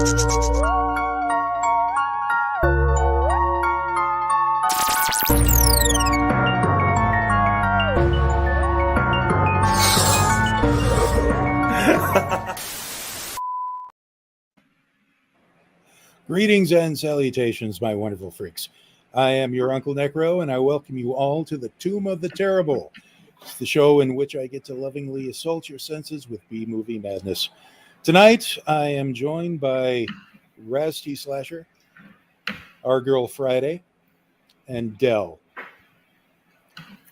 Greetings and salutations, my wonderful freaks. I am your Uncle Necro, and I welcome you all to the Tomb of the Terrible. It's the show in which I get to lovingly assault your senses with B-movie madness. Tonight, I am joined by Raz T. Slasher, Our Girl Friday, and Dell.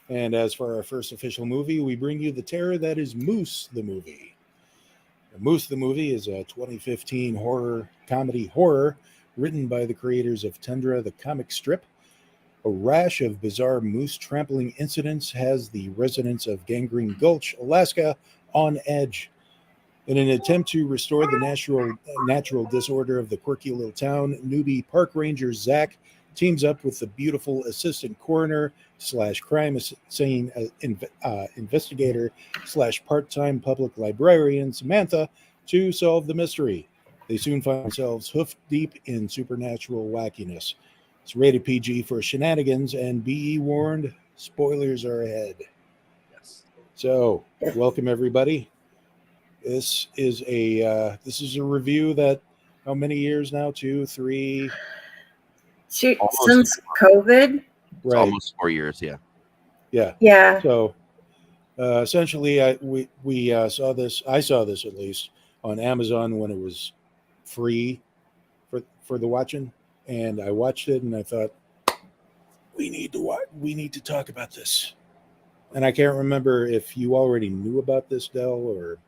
And as for our first official movie, we bring you the terror that is Moose the Movie. Moose the Movie is a 2015 comedy horror written by the creators of Tundra the comic strip. A rash of bizarre moose trampling incidents has the residents of Gangrene Gulch, Alaska, on edge. In an attempt to restore the natural disorder of the quirky little town, newbie park ranger Zach teams up with the beautiful assistant coroner / crime scene investigator / part-time public librarian Samantha to solve the mystery. They soon find themselves hoofed deep in supernatural wackiness. It's rated PG for shenanigans, and be warned, spoilers are ahead. Yes. So, welcome everybody. This is a review that how many years now? 2, 3. Since COVID. It's almost 4 years. Yeah. So, essentially, we saw this. I saw this at least on Amazon when it was free for the watching, and I watched it and I thought we need to talk about this. And I can't remember if you already knew about this, Dell, or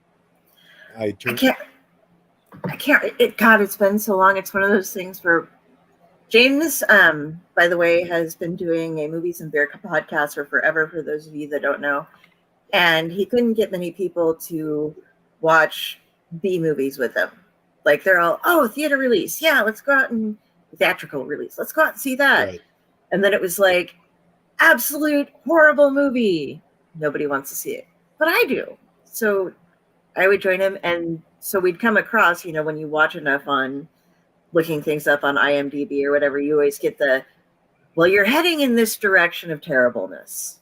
I can't. God, it's been so long. It's one of those things where James, by the way, has been doing a Movies and Beer podcast for forever, for those of you that don't know. And he couldn't get many people to watch B movies with him. Like, they're all, theater release. Yeah, let's go out and theatrical release. Let's go out and see that. Right. And then it was like, absolute horrible movie. Nobody wants to see it. But I do. So I would join him. And so we'd come across, when you watch enough on looking things up on IMDb or whatever, you always get you're heading in this direction of terribleness.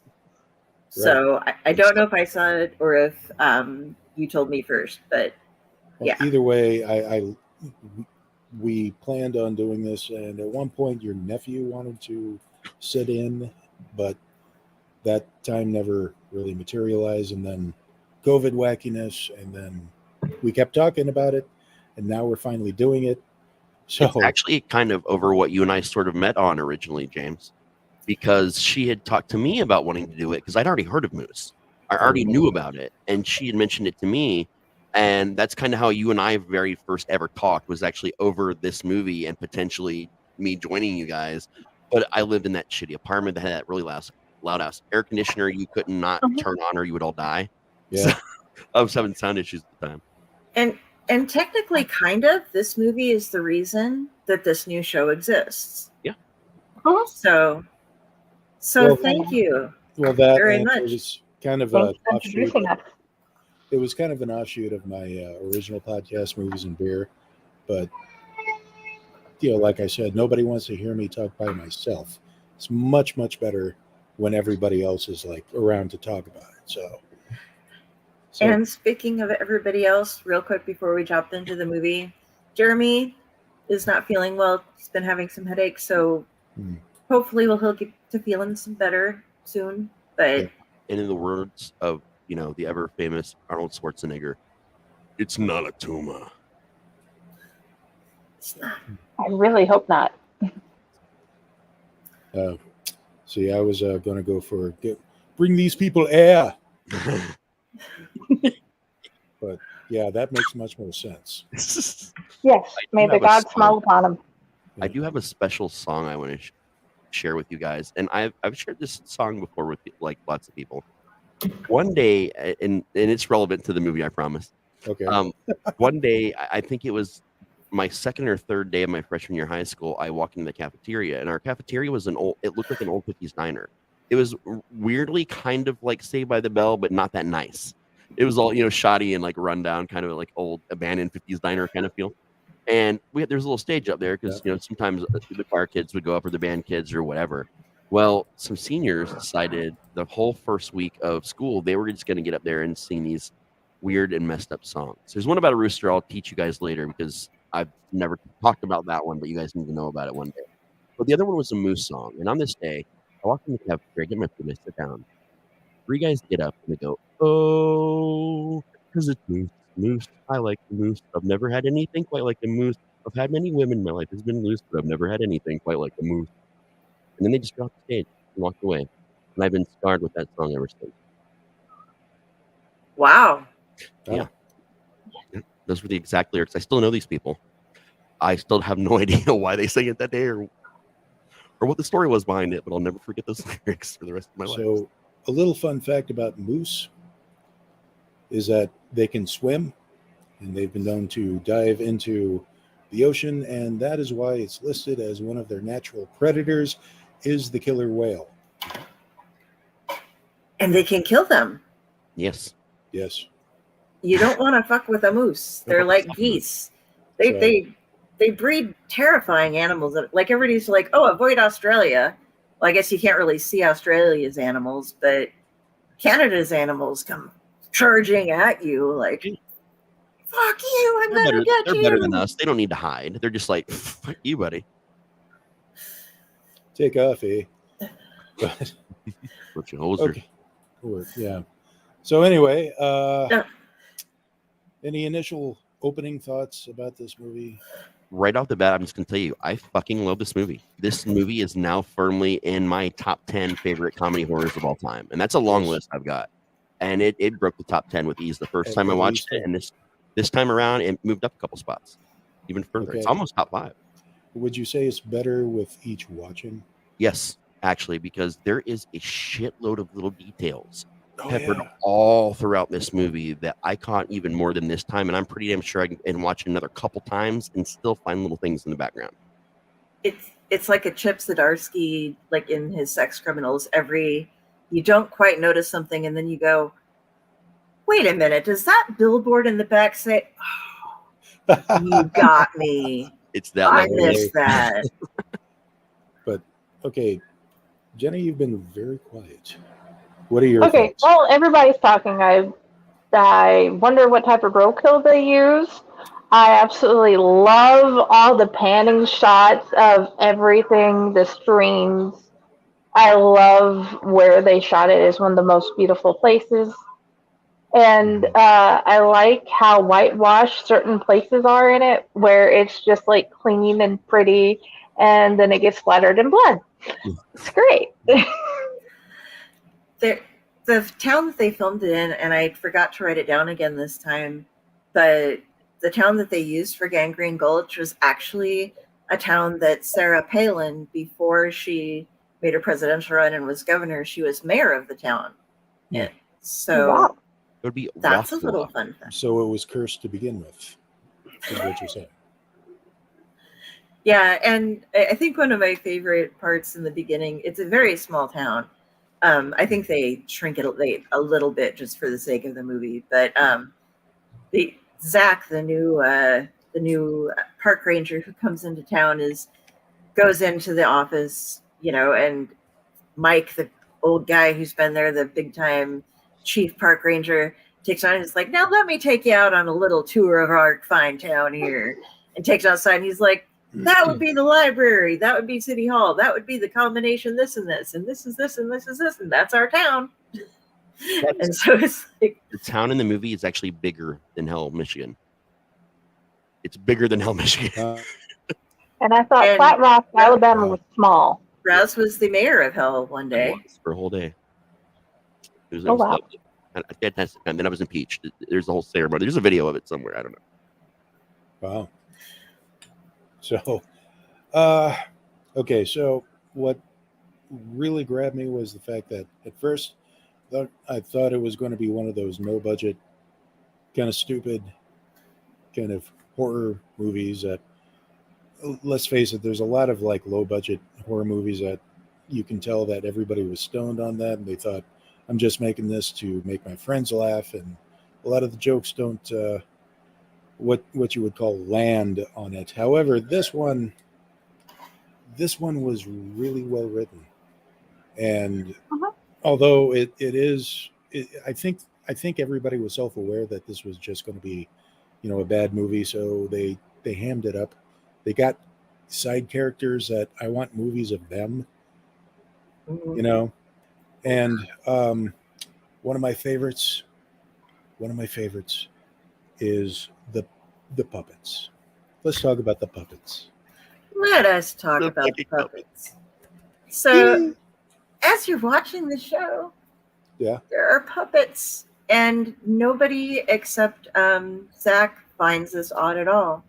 Right. So I don't know if I saw it or if you told me first, but yeah. Either way, we planned on doing this, and at one point your nephew wanted to sit in, but that time never really materialized, and then COVID wackiness, and then we kept talking about it, and now we're finally doing it. So it's actually kind of over what you and I sort of met on originally, James, because she had talked to me about wanting to do it because I'd already heard of Moose. I already knew about it, and she had mentioned it to me, and that's kind of how you and I very first ever talked, was actually over this movie and potentially me joining you guys. But I lived in that shitty apartment that had that really loud ass air conditioner you couldn't not turn on or you would all die. Yeah. So, I was having sound issues at the time. And technically, kind of, this movie is the reason that this new show exists. Yeah. So thank you. Well, that very much. It was kind of an offshoot. It was kind of an offshoot of my original podcast, Movies and Beer. But, like I said, nobody wants to hear me talk by myself. It's much, much better when everybody else is around to talk about it. So. And speaking of everybody else, real quick before we jump into the movie, Jeremy is not feeling well. He's been having some headaches, so hopefully he'll get to feeling some better soon. But and in the words of the ever famous Arnold Schwarzenegger, it's not a tumor. It's not. I really hope not. See, I was going to go for bring these people air. But yeah, that makes much more sense. Yes, may the gods smile upon him. I do have a special song I want to share with you guys, and I've shared this song before with lots of people. One day, and it's relevant to the movie, I promise. Okay. One day, I think it was my second or third day of my freshman year of high school, I walked into the cafeteria, and our cafeteria was it looked like an old 50s diner. It was weirdly kind of like Saved by the Bell, but not that nice. It was all, shoddy and run down, kind of like old abandoned 50s diner kind of feel. And there's a little stage up there because sometimes the choir kids would go up or the band kids or whatever. Well, some seniors decided the whole first week of school they were just going to get up there and sing these weird and messed up songs. There's one about a rooster I'll teach you guys later because I've never talked about that one, but you guys need to know about it one day. But the other one was a moose song. And on this day, I walk in the cafeteria, get my food, I sit down. 3 guys get up and they go, oh, because it's moose. Moose. I like the moose. I've never had anything quite like the moose. I've had many women. My life has been loose, but I've never had anything quite like the moose. And then they just got off the stage and walked away. And I've been scarred with that song ever since. Wow. Yeah. Those were the exact lyrics. I still know these people. I still have no idea why they sang it that day or what the story was behind it, but I'll never forget those lyrics for the rest of my life. So a little fun fact about moose is that they can swim, and they've been known to dive into the ocean, and that is why it's listed as one of their natural predators is the killer whale. And they can kill them. Yes. Yes. You don't want to fuck with a moose. They're like geese. They breed terrifying animals. Like everybody's like, oh, avoid Australia. Well, I guess you can't really see Australia's animals, but Canada's animals come charging at you like, fuck you, I'm gonna get you. They're better than us. They don't need to hide. They're just like, fuck you, buddy. Take off, eh? But, okay. Yeah. So anyway, any initial opening thoughts about this movie? Right off the bat, I'm just going to tell you, I fucking love this movie. This movie is now firmly in my top 10 favorite comedy horrors of all time. And that's a long list I've got. And it broke the top 10 with ease the first time I watched it. And this time around, it moved up a couple spots, even further. It's almost top 5. Would you say it's better with each watching? Yes, actually, because there is a shitload of little details peppered all throughout this movie that I caught even more than this time, and I'm pretty damn sure I can watch it another couple times and still find little things in the background. It's like a Chip Zdarsky, like in his Sex Criminals. You don't quite notice something, and then you go, wait a minute, does that billboard in the back say, oh, you got me. It's that I missed that. But okay, Jenny, you've been very quiet. What are your thoughts? Well, everybody's talking. I wonder what type of roadkill they use. I absolutely love all the panning shots of everything, the streams. I love where they shot it. It's one of the most beautiful places. And I like how whitewashed certain places are in it, where it's just like clean and pretty, and then it gets splattered in blood. It's great. The town that they filmed it in, and I forgot to write it down again this time, but the town that they used for Gangrene Gulch was actually a town that Sarah Palin, before she made her presidential run and was governor, she was mayor of the town. Yeah. So it would be that's a little fun fact. So it was cursed to begin with, is what you're saying. Yeah, and I think one of my favorite parts in the beginning, it's a very small town. I think they shrink it a little bit just for the sake of the movie. But Zach, the new park ranger who comes into town, goes into the office, and Mike, the old guy who's been there, the big time chief park ranger, takes on and is like, now let me take you out on a little tour of our fine town here, and takes outside. And he's like, that would be the library. That would be City Hall. That would be the combination this and this, and this is this and this is this, and that's our town. And so it's like the town in the movie is actually bigger than Hell, Michigan. It's bigger than Hell, Michigan. And I thought Flat Rock, Alabama was small. Rouse was the mayor of Hell one day. For a whole day. Wow. And then I was impeached. There's a whole ceremony. There's a video of it somewhere. I don't know. Wow. So, okay. So what really grabbed me was the fact that at first I thought it was going to be one of those no budget, kind of stupid, kind of horror movies that, let's face it, there's a lot of like low budget horror movies that you can tell that everybody was stoned on that. And they thought, I'm just making this to make my friends laugh. And a lot of the jokes don't what you would call land on it. However, this one was really well written, and Uh-huh. although I think everybody was self aware that this was just going to be, a bad movie, so they hammed it up. They got side characters that I want movies of them, Mhm. and one of my favorites is the puppets. Let's talk about the puppets. Let us talk The about fucking puppets. So, as you're watching the show, Yeah. there are puppets, and nobody except Zach finds this odd at all.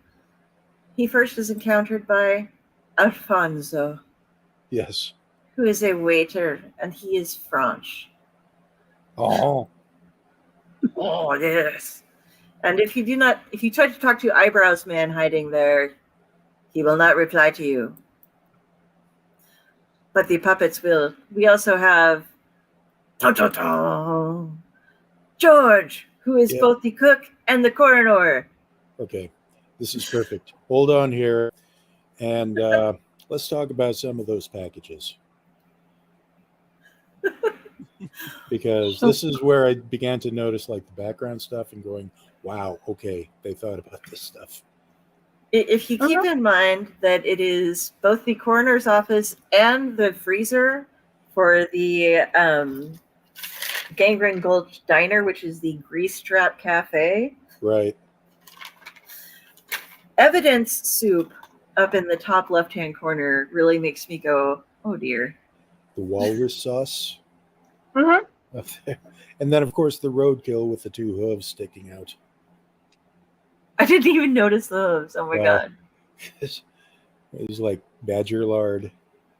He first is encountered by Alfonso, Yes. who is a waiter, and he is French. Oh. Oh, yes. And if you try to talk to Eyebrows Man hiding there, he will not reply to you. But the puppets will. We also have George, who is Yeah. both the cook and the coroner. Okay. This is perfect. Hold on here, and let's talk about some of those packages, because this is where I began to notice like the background stuff and going, "Wow, okay, they thought about this stuff." If you keep in mind that it is both the coroner's office and the freezer for the Gangrene Gulch Diner, which is the Grease Trap Cafe, Right. evidence soup up in the top left-hand corner really makes me go, oh dear. The walrus sauce Mhm. up there, and then of course the roadkill with the two hooves sticking out. I didn't even notice those. Oh my Wow. god. It was like badger lard.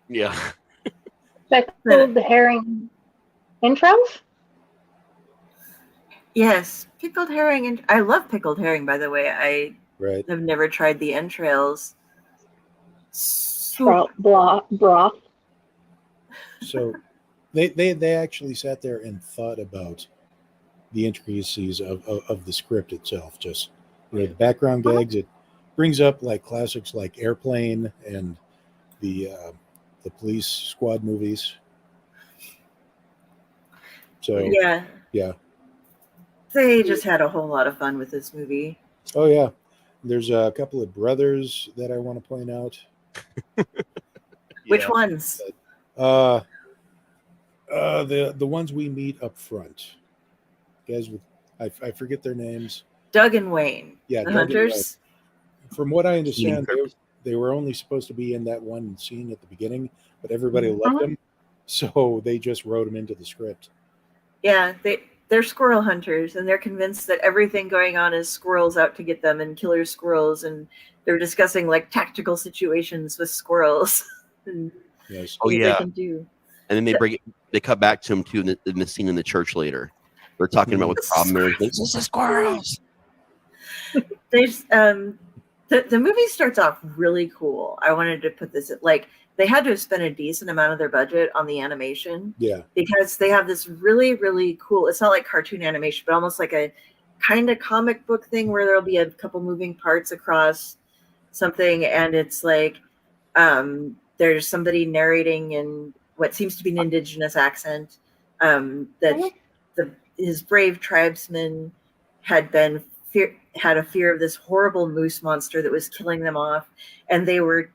Yeah. Pickled herring intros? Yes, pickled herring, and I love pickled herring. By the way, I Right. have never tried the entrails. Trout broth. So they actually sat there and thought about the intricacies of the script itself. Just the background gags. It brings up like classics like Airplane and the police squad movies. So Yeah, yeah. they just had a whole lot of fun with this movie. Oh yeah. There's a couple of brothers that I want to point out. Which ones? Uh, the ones we meet up front, guys with I forget their names. Doug and Wayne, Yeah, the Doug and Wayne. hunters. From what I Keenan understand, Curtis. they were only supposed to be in that one scene at the beginning, but everybody Mhm. loved them, so they just wrote them into the script. Yeah, they're squirrel hunters, and they're convinced that everything going on is squirrels out to get them and killer squirrels, and they're discussing like tactical situations with squirrels and Yes. Oh things they yeah. can do. And then they cut back to him too in the scene in the church later. They're talking about what the problem is. This is the squirrels. There's the movie starts off really cool. I wanted to put this like they had to have spent a decent amount of their budget on the animation Yeah. because they have this really, really cool, it's not like cartoon animation, but almost like a kind of comic book thing where there'll be a couple moving parts across something, and it's like there's somebody narrating in what seems to be an indigenous accent that his brave tribesmen had had a fear of this horrible moose monster that was killing them off, and they were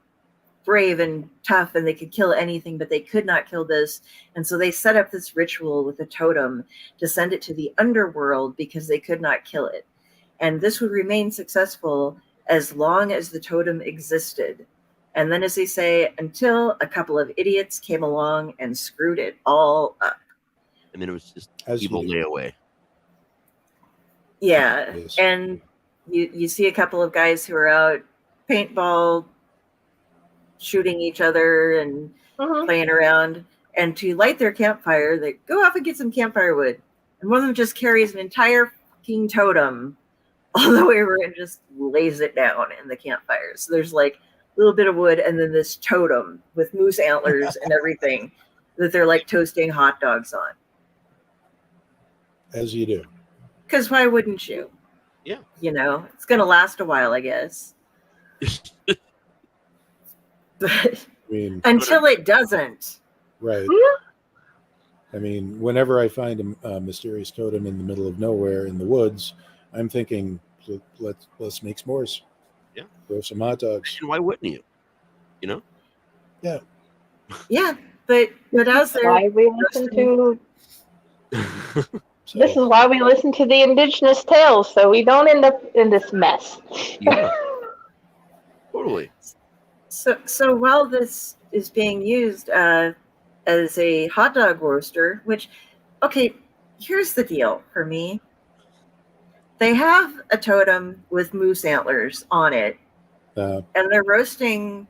brave and tough and they could kill anything, but they could not kill this. And so they set up this ritual with a totem to send it to the underworld because they could not kill it. And this would remain successful as long as the totem existed. And then, as they say, until a couple of idiots came along and screwed it all up. And then it was just As you evil do. layaway. Yeah. Yes. And you see a couple of guys who are out paintball, shooting each other and playing around. And to light their campfire, they go off and get some campfire wood. And one of them just carries an entire fucking totem all the way over and just lays it down in the campfire. So there's like a little bit of wood and then this totem with moose antlers and everything that they're like toasting hot dogs on. As you do. Because why wouldn't you? Yeah. You know, it's going to last a while, I guess. But I mean, until it doesn't. right. I mean, whenever I find a mysterious totem in the middle of nowhere in the woods, I'm thinking, let's make s'mores. Yeah. Grow some hot dogs. And why wouldn't you? You know? Yeah. Yeah, but as they're Why we listen to So, this is why we listen to the indigenous tales, so we don't end up in this mess. Yeah. Totally. So while this is being used as a hot dog roaster, which, okay, here's the deal for me. They have a totem with moose antlers on it, uh, and they're roasting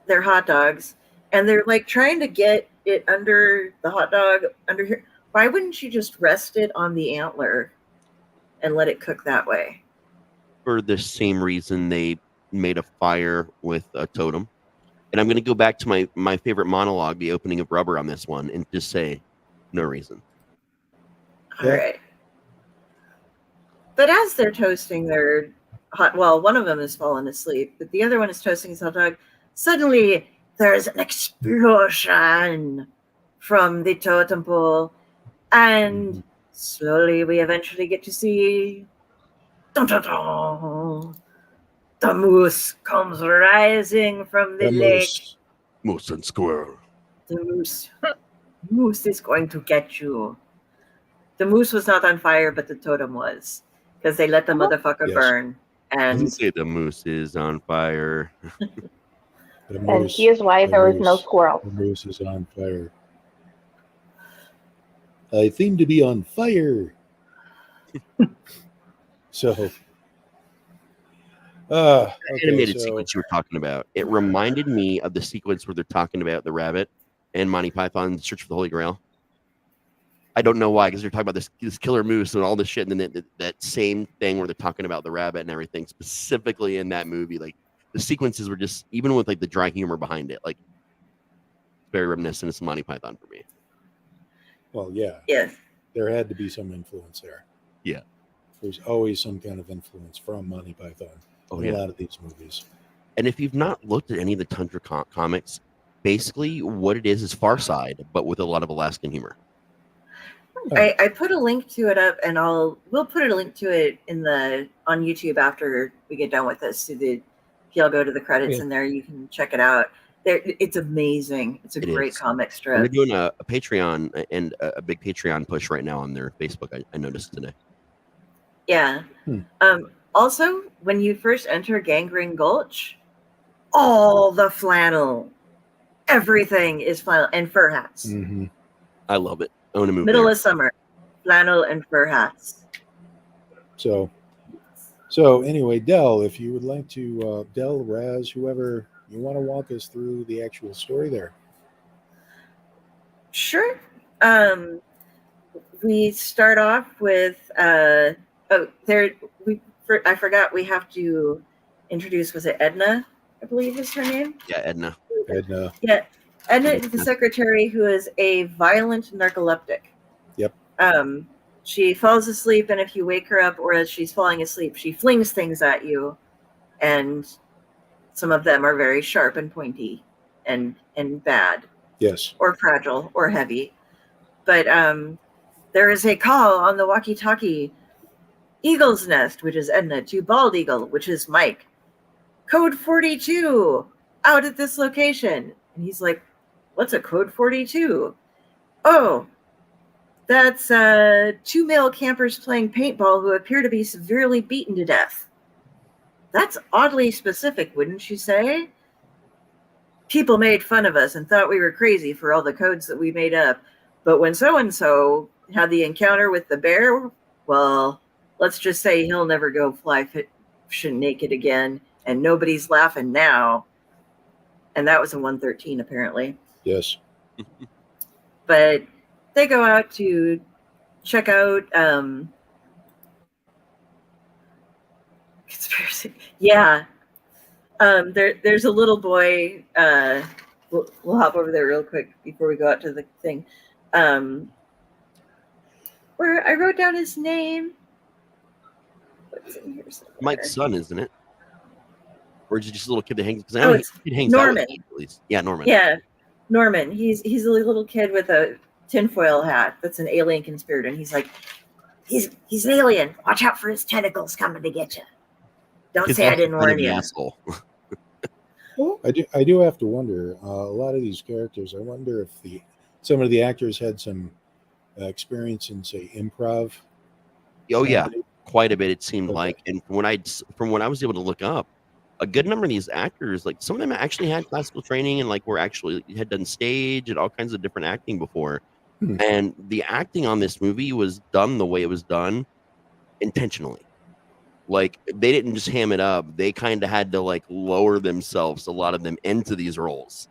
their hot dogs, and they're like trying to get it under the hot dog under here. Why wouldn't you just rest it on the antler and let it cook that way? For the same reason they made a fire with a totem. And I'm going to go back to my favorite monologue, the opening of Rubber, on this one, and just say, no reason. All right. But as they're toasting their hot, well, one of them has fallen asleep, but the other one is toasting his hot dog. Suddenly, there's an explosion from the totem pole, and slowly we eventually get to see dun, dun, dun, the moose comes rising from the lake. Moose and squirrel. The moose is going to get you. The moose was not on fire, but the totem was, because they let the motherfucker burn. And say the moose is on fire. And here's why there is no squirrel. The moose is on fire. I seem to be on fire. So, Animated sequence you were talking about. It reminded me of the sequence where they're talking about the rabbit and Monty Python Search for the Holy Grail. I don't know why, because they're talking about this killer moose and all this shit, and then that same thing where they're talking about the rabbit and everything, specifically in that movie. Like, the sequences were just, even with like the dry humor behind it, like very reminiscent of some Monty Python for me. Well, yeah. Yes. There had to be some influence there. Yeah. There's always some kind of influence from Monty Python in a lot of these movies. And if you've not looked at any of the Tundra comics, basically what it is Far Side, but with a lot of Alaskan humor. I put a link to it up, and we'll put a link to it on YouTube after we get done with this. If you'll go to the credits in there, you can check it out. It's amazing. It's a great comic strip. They're doing a Patreon and a big Patreon push right now on their Facebook. I noticed today. Yeah. Also, when you first enter Gangrene Gulch, all the flannel, everything is flannel and fur hats. Mm-hmm. I love it. I want to move Middle of summer, flannel and fur hats. So anyway, Del, if you would like to, Del, Raz, whoever, you want to walk us through the actual story there? Sure. We start off with I forgot we have to introduce, was it Edna? I believe is her name. Yeah, Edna. Yeah, Edna is the secretary who is a violent narcoleptic. Yep. She falls asleep, and if you wake her up or as she's falling asleep, she flings things at you, and some of them are very sharp and pointy and bad. Yes. Or fragile or heavy. But there is a call on the walkie-talkie. Eagle's Nest, which is Edna, to Bald Eagle, which is Mike. Code 42, out at this location. And he's like, what's a code 42? Oh, that's 2 male campers playing paintball who appear to be severely beaten to death. That's oddly specific, wouldn't you say? People made fun of us and thought we were crazy for all the codes that we made up. But when so-and-so had the encounter with the bear, well, let's just say he'll never go fly fishing naked again, and nobody's laughing now. And that was a 113, apparently. Yes. But they go out to check out conspiracy. Yeah. There's a little boy. We'll hop over there real quick before we go out to the thing. Where I wrote down his name. It's in here somewhere. Mike's son, isn't it? Or is it just a little kid that hangs? Because I Oh, know it's he hangs Norman. out with me, at least. Yeah, Norman. Yeah, Norman. He's a little kid with a tinfoil hat that's an alien conspirator, and he's like, he's an alien. Watch out for his tentacles coming to get you. Don't He's say I also didn't kind of warn an you. asshole. I do have to wonder, a lot of these characters, I wonder if some of the actors had some experience in, say, improv. Oh yeah, comedy. quite a bit. It seemed Okay. like, and from what I was able to look up, a good number of these actors, like some of them actually had classical training and like were actually had done stage and all kinds of different acting before. Hmm. And the acting on this movie was done the way it was done intentionally. Like they didn't just ham it up; they kind of had to like lower themselves, a lot of them, into these roles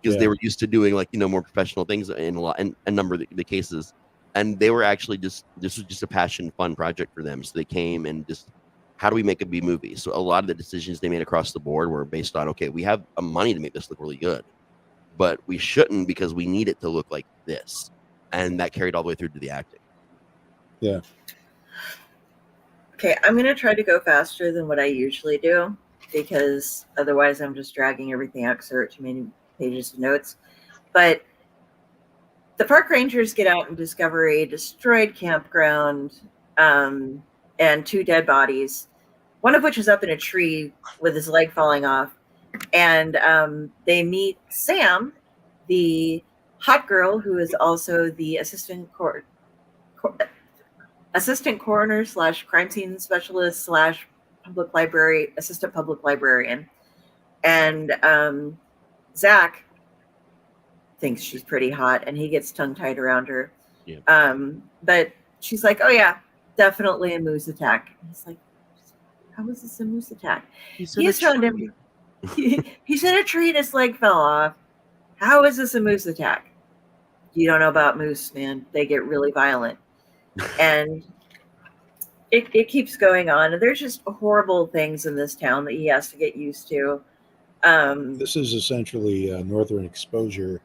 because they Yeah. were used to doing like more professional things in a number of the cases. And they were actually this was just a passion, fun project for them. So they came and just, how do we make a B movie? So a lot of the decisions they made across the board were based on, okay, we have money to make this look really good, but we shouldn't because we need it to look like this. And that carried all the way through to the acting. Yeah. Okay, I'm gonna try to go faster than what I usually do because otherwise I'm just dragging everything out because there are too many pages of notes. But the park rangers get out and discover a destroyed campground and 2 dead bodies, one of which is up in a tree with his leg falling off. And they meet Sam, the hot girl who is also the assistant coroner / crime scene specialist / assistant public librarian. And Zach thinks she's pretty hot and he gets tongue tied around her. Yeah. But she's like, oh yeah, definitely a moose attack. And he's like, how is this a moose attack? He's found him. He's in a tree and his leg fell off. How is this a moose attack? You don't know about moose, man. They get really violent. And it keeps going on. And there's just horrible things in this town that he has to get used to. This is essentially Northern Exposure.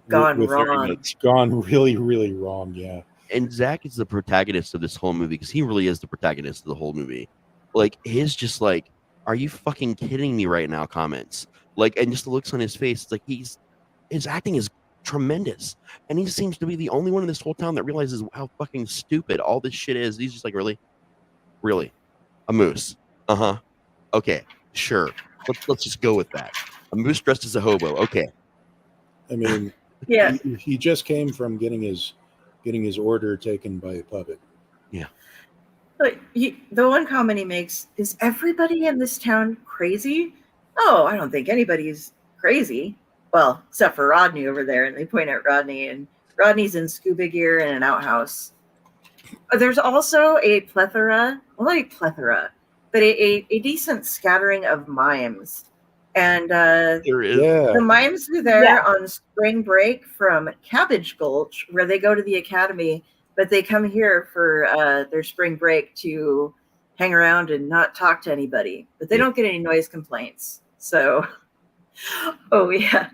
Gone wrong. It's gone really, really wrong. Yeah. And Zach is the protagonist of this whole movie because he really is the protagonist of the whole movie. Like his just like, are you fucking kidding me right now? Comments like, and just the looks on his face. It's like his acting is tremendous, and he seems to be the only one in this whole town that realizes how fucking stupid all this shit is. He's just like, really, a moose? Okay, sure. Let's just go with that. A moose dressed as a hobo. Okay. I mean, yeah. He just came from getting his order taken by a puppet. Yeah. But the one comment he makes is, everybody in this town crazy? Oh, I don't think anybody's crazy. Well, except for Rodney over there. And they point at Rodney, and Rodney's in scuba gear and an outhouse. There's also a plethora, well, not a plethora, but a decent scattering of mimes. And There is. the mimes are there on spring break from Cabbage Gulch, where they go to the academy, but they come here for their spring break to hang around and not talk to anybody. But they don't get any noise complaints. So, oh yeah.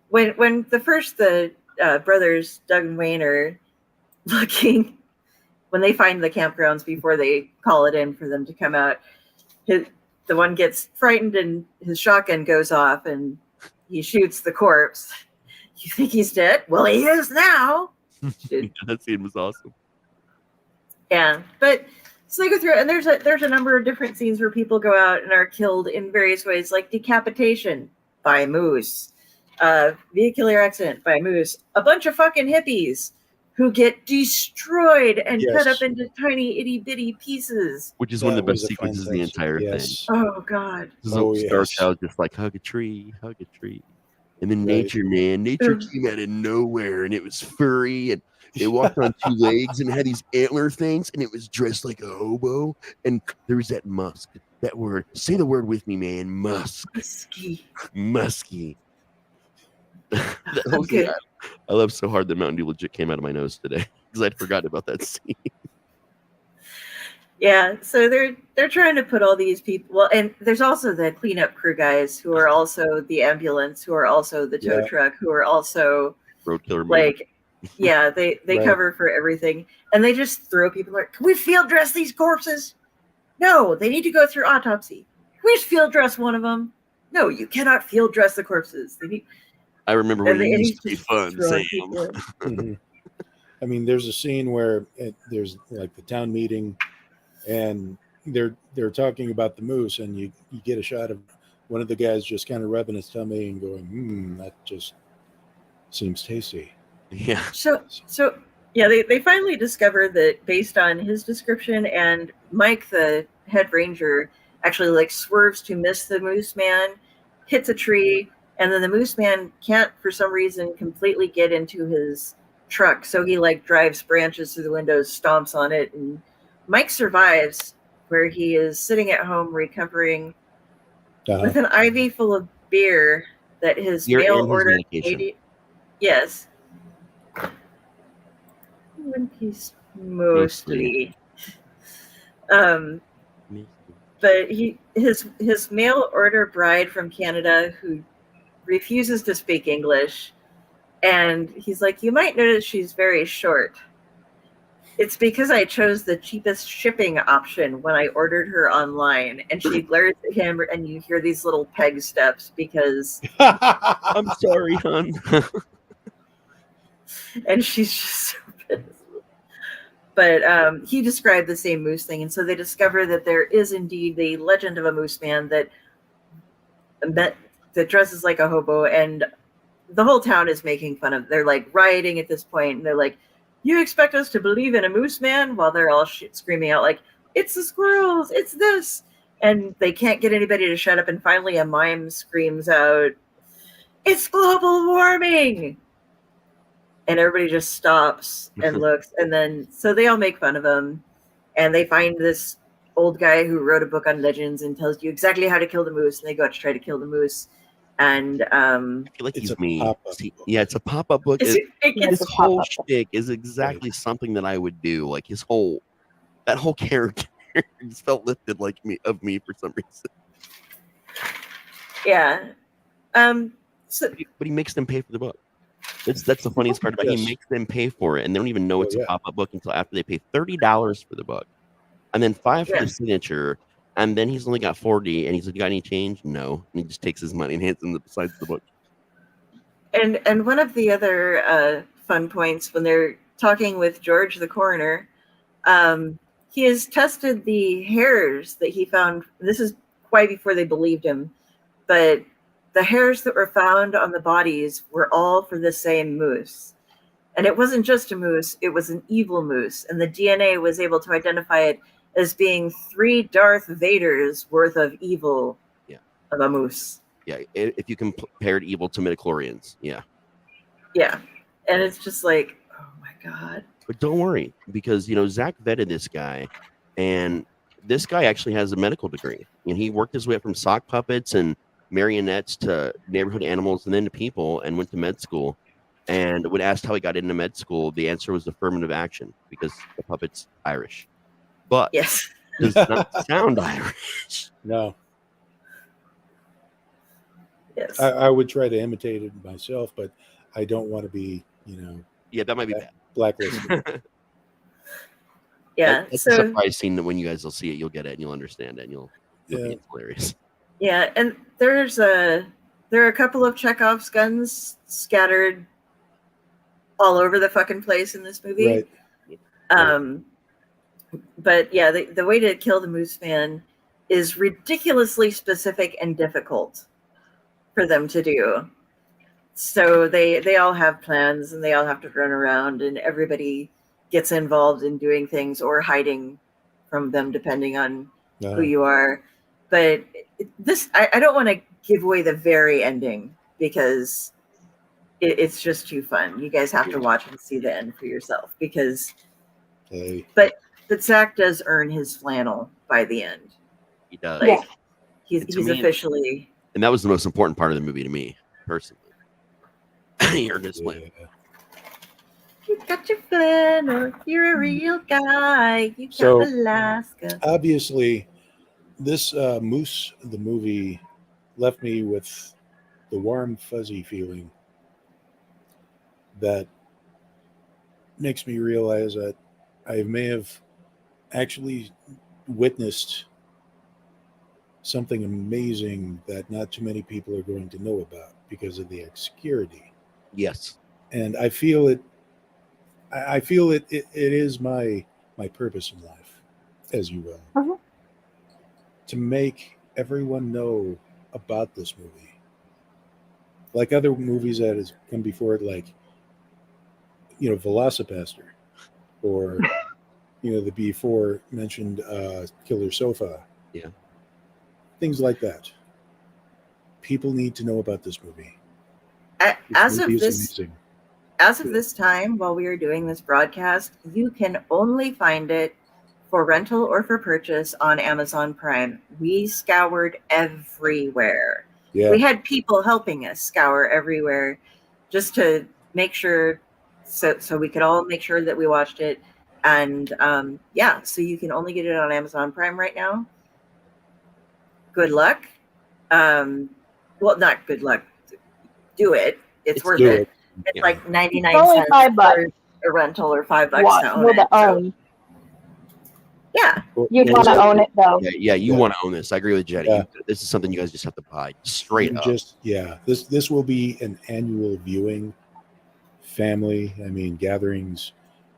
When the brothers, Doug and Wayne, are looking, when they find the campgrounds before they call it in for them to come out, the one gets frightened and his shotgun goes off and he shoots the corpse. You think he's dead? Well, he is now. That scene was awesome. Yeah, but so they go through, and there's a number of different scenes where people go out and are killed in various ways, like decapitation by a moose, vehicular accident by a moose, a bunch of fucking hippies who get destroyed and cut up into tiny itty bitty pieces. Which is one of the best sequences in the entire thing. Oh God. Star Child just like hug a tree. And then nature came out of nowhere and it was furry and it walked on 2 legs and had these antler things and it was dressed like a hobo. And there was that musk. That word. Say the word with me, man. Musk. Musky. Okay. I love so hard that Mountain Dew legit came out of my nose today because I'd forgotten about that scene. Yeah, so they're trying to put all these people. Well, and there's also the cleanup crew guys who are also the ambulance, who are also the tow truck, who are also road killer. Like Yeah, they Right. cover for everything, and they just throw people like, can we field dress these corpses? No, they need to go through autopsy. Can we just field dress one of them? No, you cannot field dress the corpses. They need, I remember when and, it and used he's to be just fun, throwing Sam. people in. Mhm. I mean, there's a scene where there's like the town meeting, and they're talking about the moose, and you get a shot of one of the guys just kind of rubbing his tummy and going, that just seems tasty. Yeah. So yeah, they finally discovered that based on his description, and Mike, the head ranger, actually like swerves to miss the moose man, hits a tree, and then the moose man can't for some reason completely get into his truck, so he like drives branches through the windows, stomps on it, and Mike survives, where he is sitting at home recovering with an IV full of beer that his Beer mail and his order medication. Yes. One Piece mostly. But his mail order bride from Canada who refuses to speak English, and he's like, you might notice she's very short. It's because I chose the cheapest shipping option when I ordered her online. And she glares at him, and you hear these little peg steps because I'm sorry, hon. and she's just so pissed. But he described the same moose thing, and so they discover that there is indeed the legend of a moose man that dresses like a hobo, and the whole town is making fun of. They're like rioting at this point, and they're like, "You expect us to believe in a moose man?" While they're all screaming out like, "It's the squirrels! It's this!" And they can't get anybody to shut up. And finally, a mime screams out, "It's global warming!" And everybody just stops and looks, and then so they all make fun of him, and they find this old guy who wrote a book on legends and tells you exactly how to kill the moose, and they go out to try to kill the moose. And I feel like It's he's a me. pop-up Yeah, it's a pop-up book. it's His whole pop-up book. shtick is exactly something that I would do. Like that whole character just felt lifted like me for some reason. yeah. So But he makes them pay for the book. That's the funniest part about it. Yes. He makes them pay for it, and they don't even know it's Oh, a yeah. pop-up book until after they pay $30 for the book, and then $5 for the signature, and then he's only got 40, and he's like, "You got any change?" No, and he just takes his money and hands him the sides of the book. and one of the other fun points when they're talking with George the coroner, he has tested the hairs that he found. This is quite before they believed him, but the hairs that were found on the bodies were all for the same moose. And it wasn't just a moose, it was an evil moose. And the DNA was able to identify it as being 3 Darth Vaders worth of evil of a moose. Yeah, if you compared evil to midichlorians, yeah. Yeah. And it's just like, oh my God. But don't worry, because Zach vetted this guy, and this guy actually has a medical degree, and he worked his way up from sock puppets and marionettes to neighborhood animals and then to people, and went to med school. And when asked how he got into med school, the answer was affirmative action, because the puppet's Irish, but Yes. does not sound Irish. No. Yes. I would try to imitate it myself, but I don't want to be, Yeah, that might be bad. blacklisted. Yeah. It's so a surprise scene that when you guys will see it, you'll get it and you'll understand it, and you'll think it's hilarious. Yeah, and there are a couple of Chekhov's guns scattered all over the fucking place in this movie. Right. But yeah, the way to kill the moose man is ridiculously specific and difficult for them to do. So they all have plans, and they all have to run around, and everybody gets involved in doing things or hiding from them depending on who you are. But this, I don't want to give away the very ending because it's just too fun. You guys have to watch and see the end for yourself because. But Zach does earn his flannel by the end. He does. Like, he's officially. And that was the most important part of the movie to me, personally. He earned his flannel. You got your flannel. You're a real guy. You got Alaska. Obviously, this Moose, the movie, left me with the warm, fuzzy feeling that makes me realize that I may have actually witnessed something amazing that not too many people are going to know about because of the obscurity. Yes. And I feel it. I feel it is my purpose in life, as you will, Mhm. to make everyone know about this movie. Like other movies that has come before it, like Velocipaster, or the before mentioned Killer Sofa, Yeah. things like that. People need to know about this movie. This As movie of is this amazing. as of this time, while we are doing this broadcast, you can only find it for rental or for purchase on Amazon Prime. We scoured everywhere. Yeah. We had people helping us scour everywhere just to make sure, so we could all make sure that we watched it. And yeah, so you can only get it on Amazon Prime right now. Good luck. Well, not good luck. Do it. It's worth Do it. it. It's Yeah. like 99 It's only cents $5 for a rental or $5 Watch, to own well, it. to So own. yeah, Well, You'd Yeah, want to just- own it though. Yeah, you Yeah. want to own this. I agree with Jenny. Yeah. This is something you guys just have to buy straight you up. just this will be an annual viewing, family, gatherings.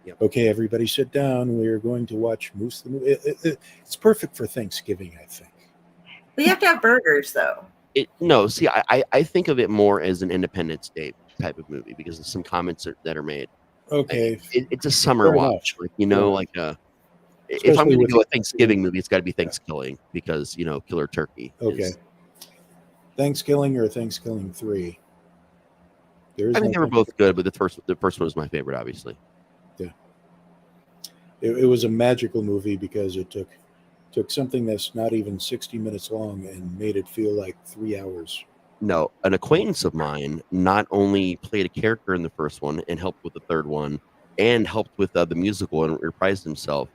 Yep. Okay, everybody sit down, we are going to watch Moose the movie. It's perfect for Thanksgiving, I think. but you have to have burgers though. No, see, I think of it more as an Independence Day type of movie because of some comments that are made. Okay, It's a summer fair watch, enough. like if I'm Especially going to with do a the- Thanksgiving movie, it's got to be Thanksgiving because Killer Turkey. Okay, Thanksgiving or Thanksgiving 3. There is I mean, no they were both good, but the first one was my favorite, obviously. Yeah, it was a magical movie because it took something that's not even 60 minutes long and made it feel like 3 hours. No, an acquaintance of mine not only played a character in the first one and helped with the third one, and helped with the musical and reprised himself.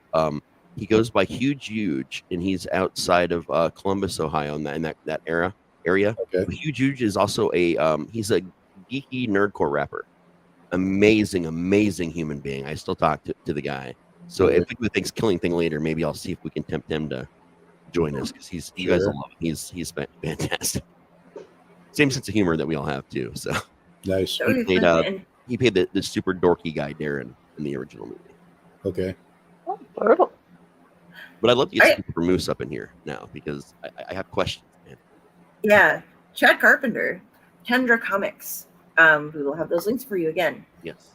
He goes by Huge, and he's outside of Columbus, Ohio, in that area. Okay, Huge is also he's a geeky nerdcore rapper. Amazing human being. I still talk to the guy. So if we do a Thanksgiving thing later, maybe I'll see if we can tempt him to join us because you guys will love him. He's fantastic. Same sense of humor that we all have too. So nice. That would be fun. And he played the super dorky guy Darren in the original movie. Okay, Oh, brutal. But I'd love to get some people from Moose up in here now because I have questions, man. yeah, Chad Carpenter, Tundra Comics. We will have those links for you again. Yes.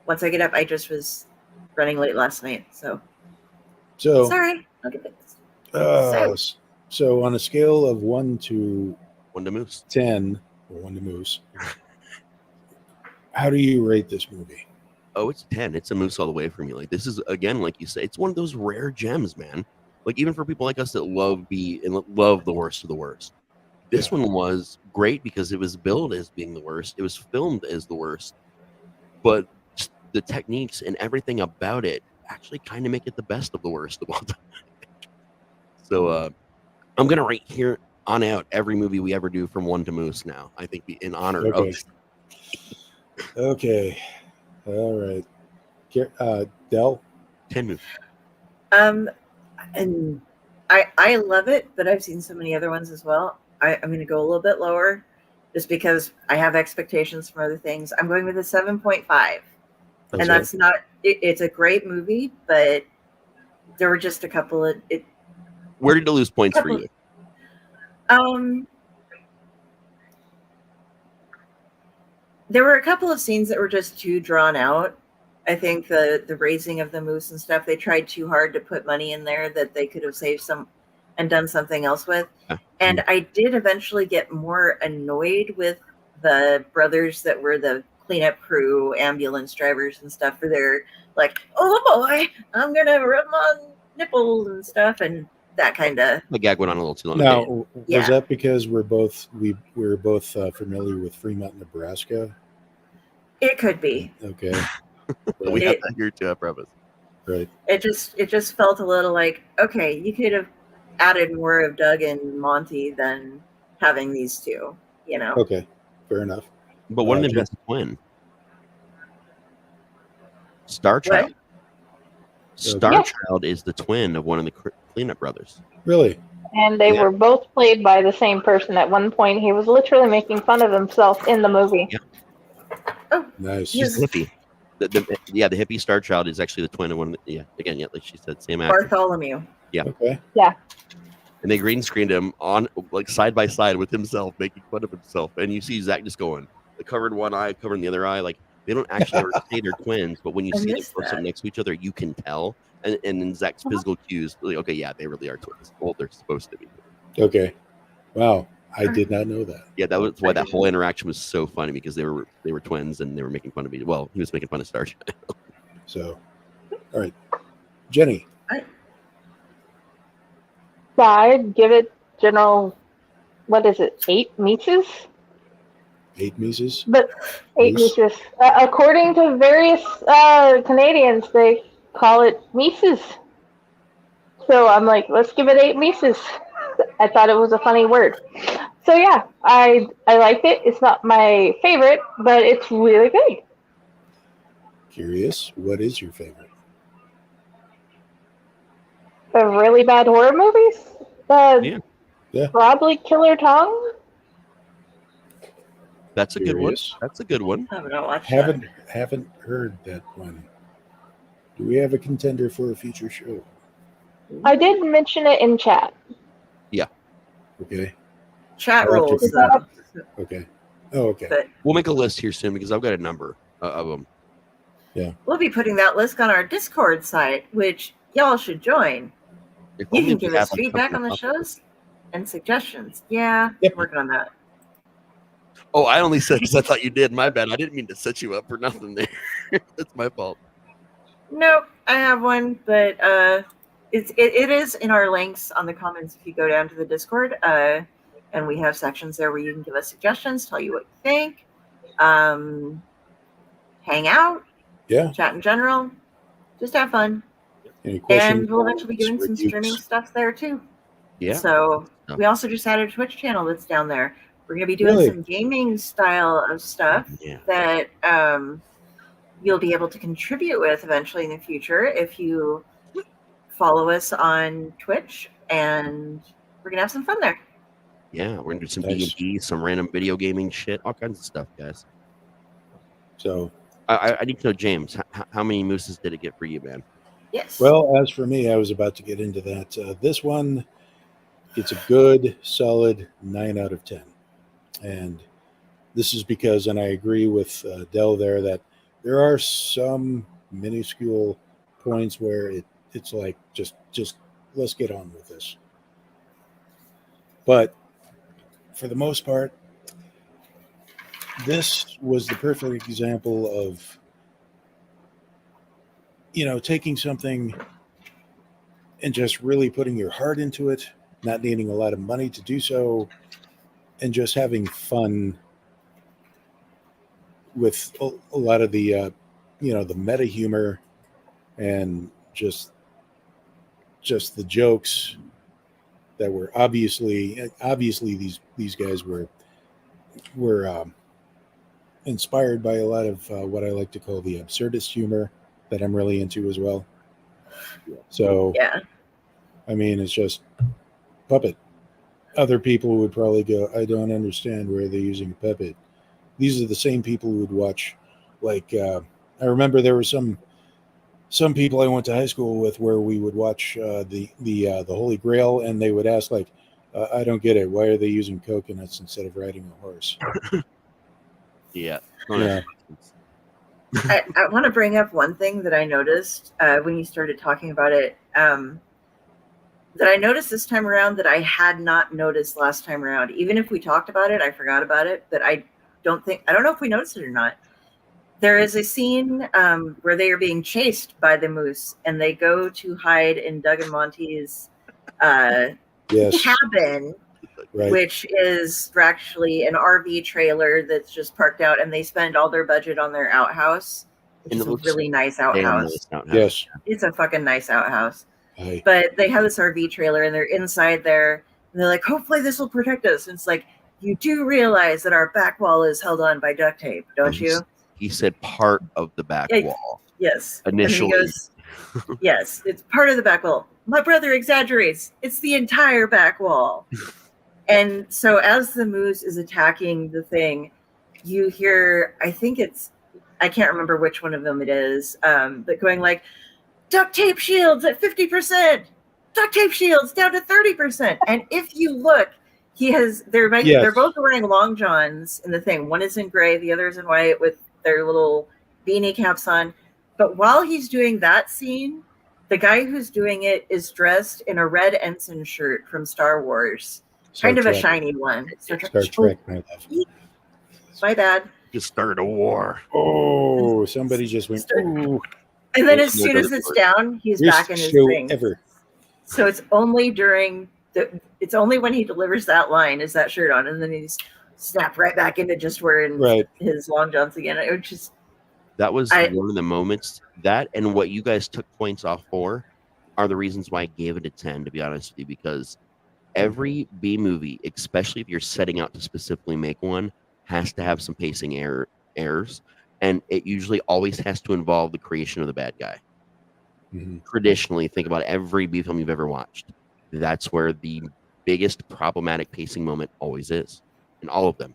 Once I get up, I just was running late last night, so sorry. I'll get this. So on a scale of 1 to One to Moose. 10, or 1 to Moose, how do you rate this movie? Oh, it's 10. It's a Moose all the way for me. Like this is again, like you say, it's one of those rare gems, man. Like even for people like us that love the worst of the worst. This one was great because it was billed as being the worst. It was filmed as the worst, but the techniques and everything about it actually kind of make it the best of the worst of all time. So I'm gonna rate here on out every movie we ever do from 1 to Moose now. I think in honor of this. Okay. All right. Del? 10 Moose. And I love it, but I've seen so many other ones as well. I'm going to go a little bit lower just because I have expectations from other things. I'm going with a 7.5. And that's not, it's a great movie, but there were just a couple of, Where did it lose points for you? There were a couple of scenes that were just too drawn out. I think the raising of the moose and stuff, they tried too hard to put money in there that they could have saved some and done something else with. And I did eventually get more annoyed with the brothers that were the cleanup crew, ambulance drivers and stuff, for their like, oh boy, I'm gonna rub my nipples and stuff, and that kind of. The gag went on a little too long. Now, was that because we're both familiar with Fremont, Nebraska? It could be. Okay. We have that here too, I promise. Right. It just felt a little like, okay, you could have added more of Doug and Monty than having these two, you know? Okay, fair enough. But one of them has a twin. Star Child. What? Star Yeah. Child is the twin of one of the Cleanup Brothers. Really? And they were both played by the same person. At one point, he was literally making fun of himself in the movie. Yeah. Oh, Nice. She's the hippie. The hippie Star Child is actually the twin of one. Like she said, same actor. Bartholomew. Yeah. Okay. Yeah. And they green screened him on like side by side with himself, making fun of himself. And you see Zach just going, the covered one eye, covering the other eye. Like they don't actually ever say they're twins, but when you I see them missed close up that. next to each other, you can tell. And then Zach's physical cues, like, okay, yeah, they really are twins. Well, they're supposed to be. Okay. Wow. I did not know that. Yeah, that was why that whole interaction was so funny, because they were twins and they were making fun of each. Well, he was making fun of Star Child. So, all right, Jenny. I'd give it general. What is it? 8 Mises? 8 Mises. But 8 Mises? Mises. According to various Canadians, they call it Mises. So I'm like, let's give it 8 Mises. I thought it was a funny word. So yeah, I liked it. It's not my favorite, but it's really good. Curious. What is your favorite? The really bad horror movies? Yeah. Probably Killer Tongue. That's a good one. Curious. That's a good one. I haven't watched that. Haven't heard that one. Do we have a contender for a future show? I did mention it in chat. Okay. Chat I'll have to rules, pick though. Okay. Oh, okay. But We'll make a list here soon because I've got a number of them. we'll be putting that list on our Discord site, which y'all should join. If You only can we give had, us like, feedback on the something up. shows and suggestions. Yeah, Yep. working on that. Oh, I only said because I thought you did. My bad. I didn't mean to set you up for nothing there. That's my fault. Nope, I have one, but it is in our links on the comments if you go down to the Discord. And we have sections there where you can give us suggestions, tell you what you think, hang out, Yeah. chat in general, just have fun. Any questions? And we'll eventually be doing some rebukes? streaming stuff there too. Yeah. So Yeah. we also just added a Twitch channel that's down there. We're going to be doing Really? some gaming style of stuff Yeah. that you'll be able to contribute with eventually in the future if you follow us on Twitch, and we're going to have some fun there. Yeah, we're gonna do some Nice. D&D, some random video gaming shit, all kinds of stuff, guys. So, I need to know, James, how many mooses did it get for you, man? Yes. well, as for me, I was about to get into that. This one, it's a good, solid 9 out of 10. And this is because, and I agree with Del there, that there are some minuscule points where it's like, just let's get on with this. But for the most part, this was the perfect example of, taking something and just really putting your heart into it, not needing a lot of money to do so, and just having fun with a lot of the, the meta humor and just the jokes that were obviously these guys were inspired by a lot of what I like to call the absurdist humor that I'm really into as well. So yeah. I mean, it's just puppet. Other people would probably go, I don't understand where they're using a puppet. These are the same people who would watch, like, I remember there were some people I went to high school with where we would watch the Holy Grail, and they would ask, like, I don't get it. Why are they using coconuts instead of riding a horse? Yeah. Yeah. I want to bring up one thing that I noticed when you started talking about it, that I noticed this time around that I had not noticed last time around. Even if we talked about it, I forgot about it, but I don't know if we noticed it or not. There is a scene where they are being chased by the moose, and they go to hide in Doug and Monty's Yes. cabin, Right. which is actually an RV trailer that's just parked out, and they spend all their budget on their outhouse, which And is it a looks really nice Damn outhouse. nice outhouse. Yes. It's a fucking nice outhouse. I, But they have this RV trailer, and they're inside there, and they're like, hopefully this will protect us. And it's like, you do realize that our back wall is held on by duct tape, don't you? He said part of the back Yeah. wall. Yes. Initially. And then he goes, yes, it's part of the back wall. My brother exaggerates. It's the entire back wall. And so as the moose is attacking the thing, you hear, I can't remember which one of them it is, but going like, duct tape shields at 50%, duct tape shields down to 30%. And if you look, they're both wearing long johns in the thing. One is in gray, the other is in white with their little beanie caps on. But while he's doing that scene, the guy who's doing it is dressed in a red ensign shirt from Star Wars. Kind of a shiny one. Star Trek, my love. My bad. Just started a war. Oh, somebody just went, ooh. And then as soon as it's down, he's back in his thing. Ever. So it's only it's only when he delivers that line is that shirt on, and then he's snapped right back into just wearing his long johns again. It was just that was one of the moments that, and what you guys took points off for, are the reasons why I gave it a 10. To be honest with you, because every B movie, especially if you're setting out to specifically make one, has to have some pacing errors, and it usually always has to involve the creation of the bad guy. Mm-hmm. Traditionally, think about every B film you've ever watched. That's where the biggest problematic pacing moment always is, in all of them.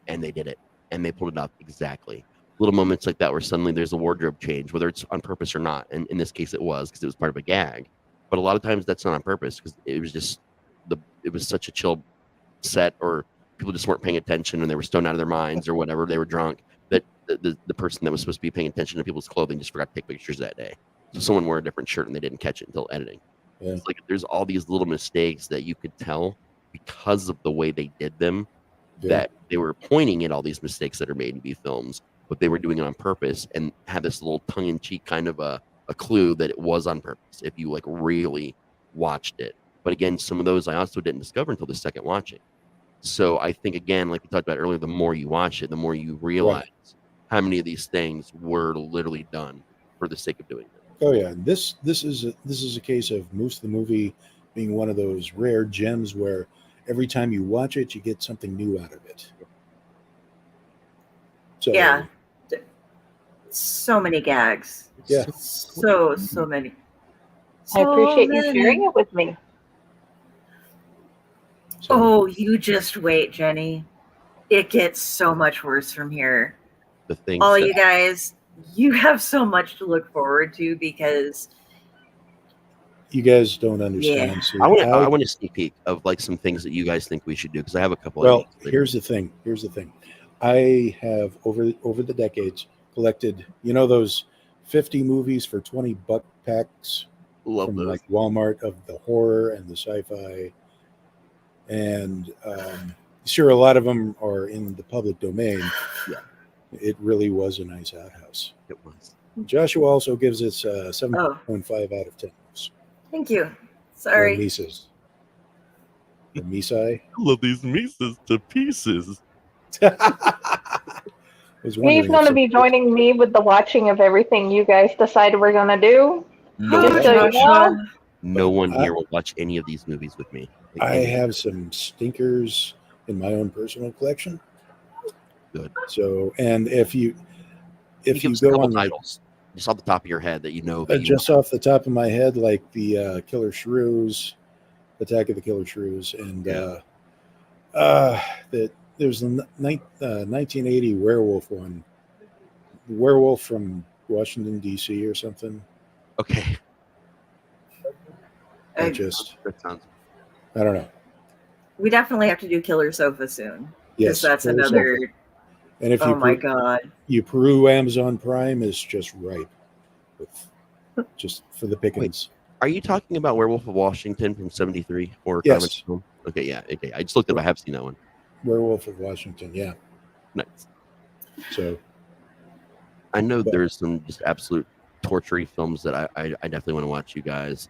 And they did it, and they pulled it off exactly. Little moments like that where suddenly there's a wardrobe change, whether it's on purpose or not. And in this case, it was, because it was part of a gag. But a lot of times that's not on purpose, because it was just it was such a chill set, or people just weren't paying attention and they were stoned out of their minds or whatever, they were drunk, that the person that was supposed to be paying attention to people's clothing just forgot to take pictures that day. So someone wore a different shirt and they didn't catch it until editing. Yeah. It's like there's all these little mistakes that you could tell because of the way they did them, that they were pointing at all these mistakes that are made in B films, but they were doing it on purpose and had this little tongue-in-cheek kind of a clue that it was on purpose if you like really watched it. But again, some of those I also didn't discover until the second watching. So I think, again, like we talked about earlier, the more you watch it, the more you realize how many of these things were literally done for the sake of doing it. Oh yeah, this is a case of Moose the movie being one of those rare gems where every time you watch it, you get something new out of it. So, yeah, so many gags. Yeah, so many. I appreciate you sharing it with me. So, oh, you just wait, Jenny. It gets so much worse from here. The thing, all you guys, you have so much to look forward to because you guys don't understand. Yeah. So I want a sneak peek of like some things that you guys think we should do, because I have a couple. Well, here's the thing. I have over the decades collected, those 50 movies for $20 packs from those. Like Walmart, of the horror and the sci-fi. And sure, a lot of them are in the public domain. Yeah, it really was a nice outhouse. It was. Joshua also gives it 7.5 out of 10. Thank you. Sorry. Mises. Misai. I love these Mises to pieces. He's going to be joining me with the watching of everything you guys decided we're going to do. No one here will watch any of these movies with me. I have some stinkers in my own personal collection. Good. So, and if you go on titles, just off the top of your head that just off the top of my head, like the Killer Shrews, Attack of the Killer Shrews, and that there's a 1980 werewolf one, Werewolf from Washington D.C. or something. Okay. That sounds. I don't know. We definitely have to do Killer Sofa soon. Yes, that's another. Sofa. And if my God, you Peru Amazon Prime is just ripe, just for the pickings. Wait, are you talking about Werewolf of Washington from '73 or yes? Okay, yeah. Okay, I just looked up. I have seen that one. Werewolf of Washington, yeah. Nice. So, I know there's some just absolute torture films that I definitely want to watch you guys.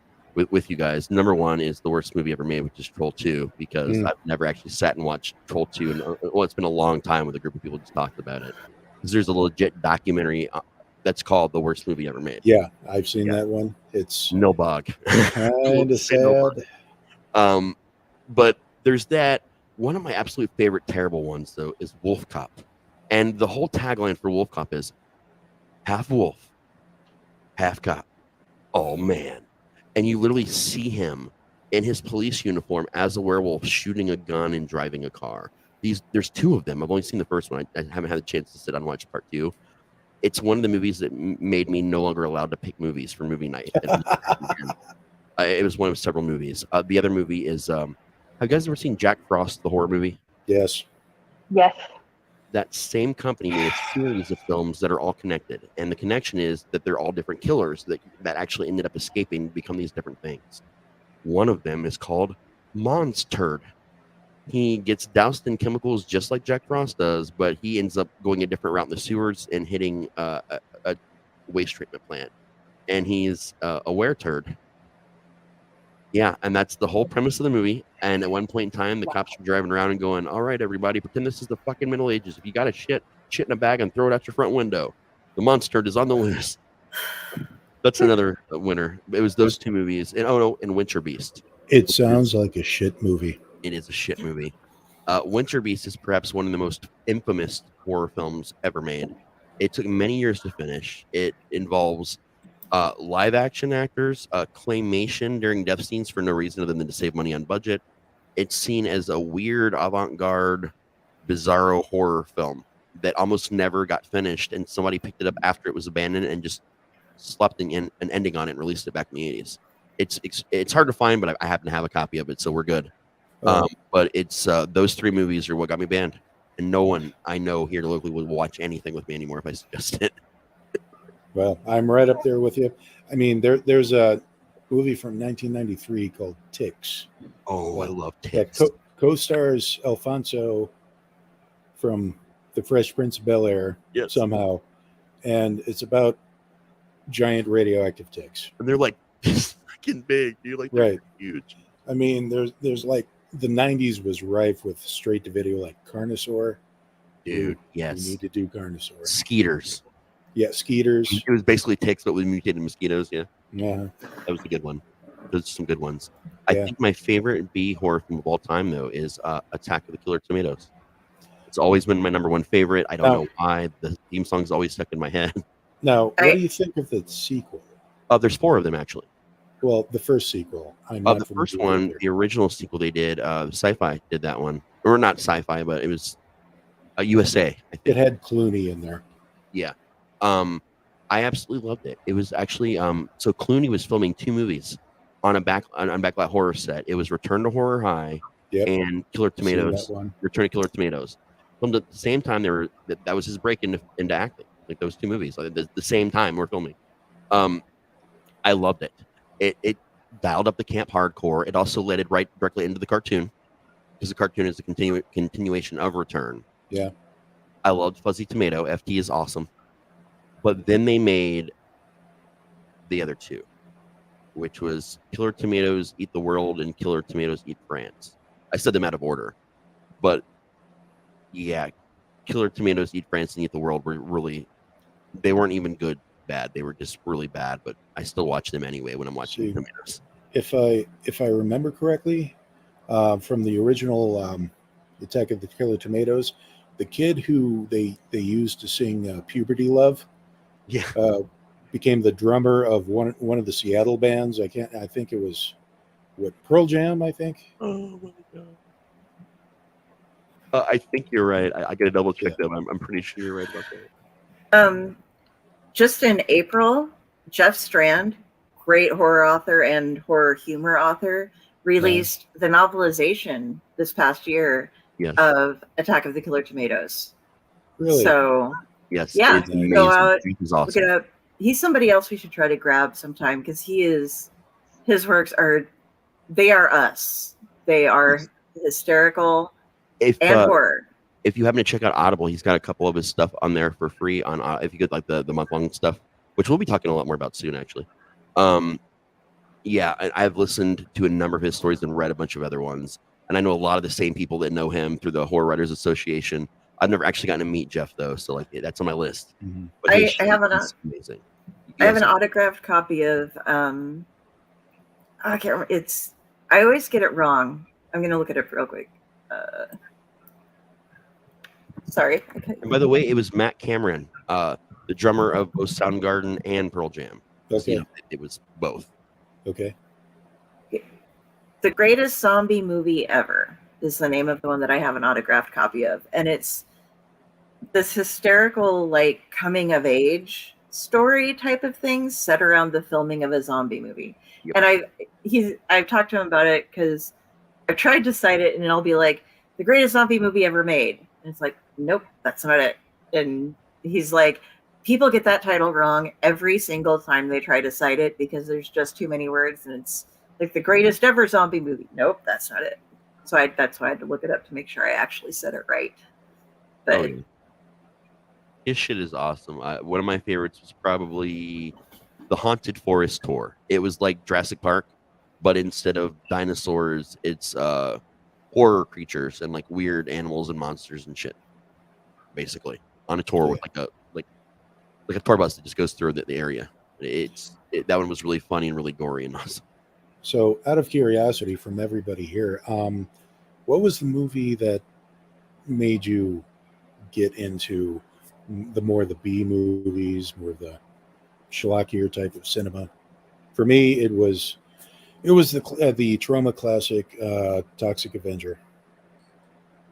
With you guys. Number one is the worst movie ever made, which is Troll 2, because I've never actually sat and watched Troll 2, and it's been a long time with a group of people just talked about it. Because there's a legit documentary that's called The Worst Movie Ever Made. Yeah, I've seen that one. It's no bug. Kind of sad. But there's that. One of my absolute favorite terrible ones, though, is Wolf Cop. And the whole tagline for Wolf Cop is half wolf, half cop. Oh man. And you literally see him in his police uniform as a werewolf shooting a gun and driving a car. There's two of them. I've only seen the first one. I haven't had a chance to sit down and watch part two. It's one of the movies that made me no longer allowed to pick movies for movie night. It was one of several movies. The other movie is have you guys ever seen Jack Frost, the horror movie? Yes. Yes. That same company made a series of films that are all connected, and the connection is that they're all different killers that actually ended up escaping and become these different things. One of them is called Monster. He gets doused in chemicals just like Jack Frost does, but he ends up going a different route in the sewers and hitting a waste treatment plant. And he's a were-turd. Yeah, and that's the whole premise of the movie. And at one point in time, the cops are driving around and going, all right, everybody, pretend this is the fucking Middle Ages. If you got a shit in a bag and throw it out your front window. The monster is on the loose. That's another winner. It was those two movies. And Winter Beast. It sounds like a shit movie. It is a shit movie. Winter Beast is perhaps one of the most infamous horror films ever made. It took many years to finish. It involves live action actors, claymation during death scenes for no reason other than to save money on budget. It's seen as a weird avant-garde, bizarro horror film that almost never got finished, and somebody picked it up after it was abandoned and just slapped an ending on it and released it back in the 80s. It's hard to find, but I happen to have a copy of it, so we're good. But it's those three movies are what got me banned, and no one I know here locally would watch anything with me anymore if I suggest it. Well, I'm right up there with you. I mean, there's a movie from 1993 called Ticks. Oh, I love Ticks. That co-stars Alfonso from The Fresh Prince of Bel-Air somehow, and it's about giant radioactive ticks. And they're like fucking big, dude. Like, right, huge. I mean, there's like the 90s was rife with straight to video like Carnosaur. Dude, yes. You need to do Carnosaur. Skeeters. Yeah, Skeeters. It was basically ticks, but with mutated mosquitoes. Yeah. Yeah. That was a good one. Those are some good ones. I think my favorite B horror film of all time, though, is Attack of the Killer Tomatoes. It's always been my number one favorite. I don't know why. The theme song's always stuck in my head. Now, what do you think of the sequel? There's 4 of them, actually. Well, the first sequel. The first one, the original sequel they did, Sci-Fi did that one. Or not Sci-Fi, but it was USA, I think. It had Clooney in there. Yeah. I absolutely loved it. It was actually so Clooney was filming 2 movies on a backlight horror set. It was Return to Horror High and Killer Tomatoes. Return to Killer Tomatoes. Filmed at the same time. That was his break into acting. Like those 2 movies, like the same time we're filming. I loved it. It dialed up the camp hardcore. It also led it right directly into the cartoon because the cartoon is a continuation of Return. Yeah. I loved Fuzzy Tomato. FT is awesome. But then they made the other 2, which was Killer Tomatoes Eat the World and Killer Tomatoes Eat France. I said them out of order. But yeah, Killer Tomatoes Eat France and Eat the World were really, they weren't even good bad. They were just really bad, but I still watch them anyway when I'm watching Tomatoes. If I remember correctly, from the original Attack of the Killer Tomatoes, the kid who they used to sing Puberty Love became the drummer of one of the Seattle bands. I think it was Pearl Jam, I think. Oh my god. I think you're right. I got to double check them. I'm pretty sure you're right about that. Just in April, Jeff Strand, great horror author and horror humor author, released the novelization this past year of Attack of the Killer Tomatoes. Really? So, yes, yeah, go out, awesome. Look it up. He's somebody else we should try to grab sometime because his works are us. They are hysterical and horror. If you happen to check out Audible, he's got a couple of his stuff on there for free on if you get like the month-long stuff, which we'll be talking a lot more about soon, actually. I've listened to a number of his stories and read a bunch of other ones, and I know a lot of the same people that know him through the Horror Writers Association. I've never actually gotten to meet Jeff though, so like that's on my list. Mm-hmm. But I have amazing. I have an autographed copy of I can't remember. I always get it wrong. I'm gonna look at it real quick. Sorry. And by the way, it was Matt Cameron, the drummer of both Soundgarden and Pearl Jam. Okay. You know, it was both. Okay. The Greatest Zombie Movie Ever is the name of the one that I have an autographed copy of. And it's this hysterical, like, coming of age story type of thing set around the filming of a zombie movie. Yep. And I've talked to him about it because I tried to cite it and I'll be like, the greatest zombie movie ever made. And it's like, nope, that's not it. And he's like, people get that title wrong every single time they try to cite it because there's just too many words and it's like the greatest ever zombie movie. Nope, that's not it. So that's why I had to look it up to make sure I actually said it right. But his shit is awesome. One of my favorites was probably the Haunted Forest Tour. It was like Jurassic Park, but instead of dinosaurs, it's horror creatures and like weird animals and monsters and shit. Basically, on a tour with like a tour bus that just goes through the area. That one was really funny and really gory and awesome. So, out of curiosity from everybody here, what was the movie that made you get into the B movies, more of the schlocky type of cinema? For me, it was the Trauma classic, Toxic Avenger.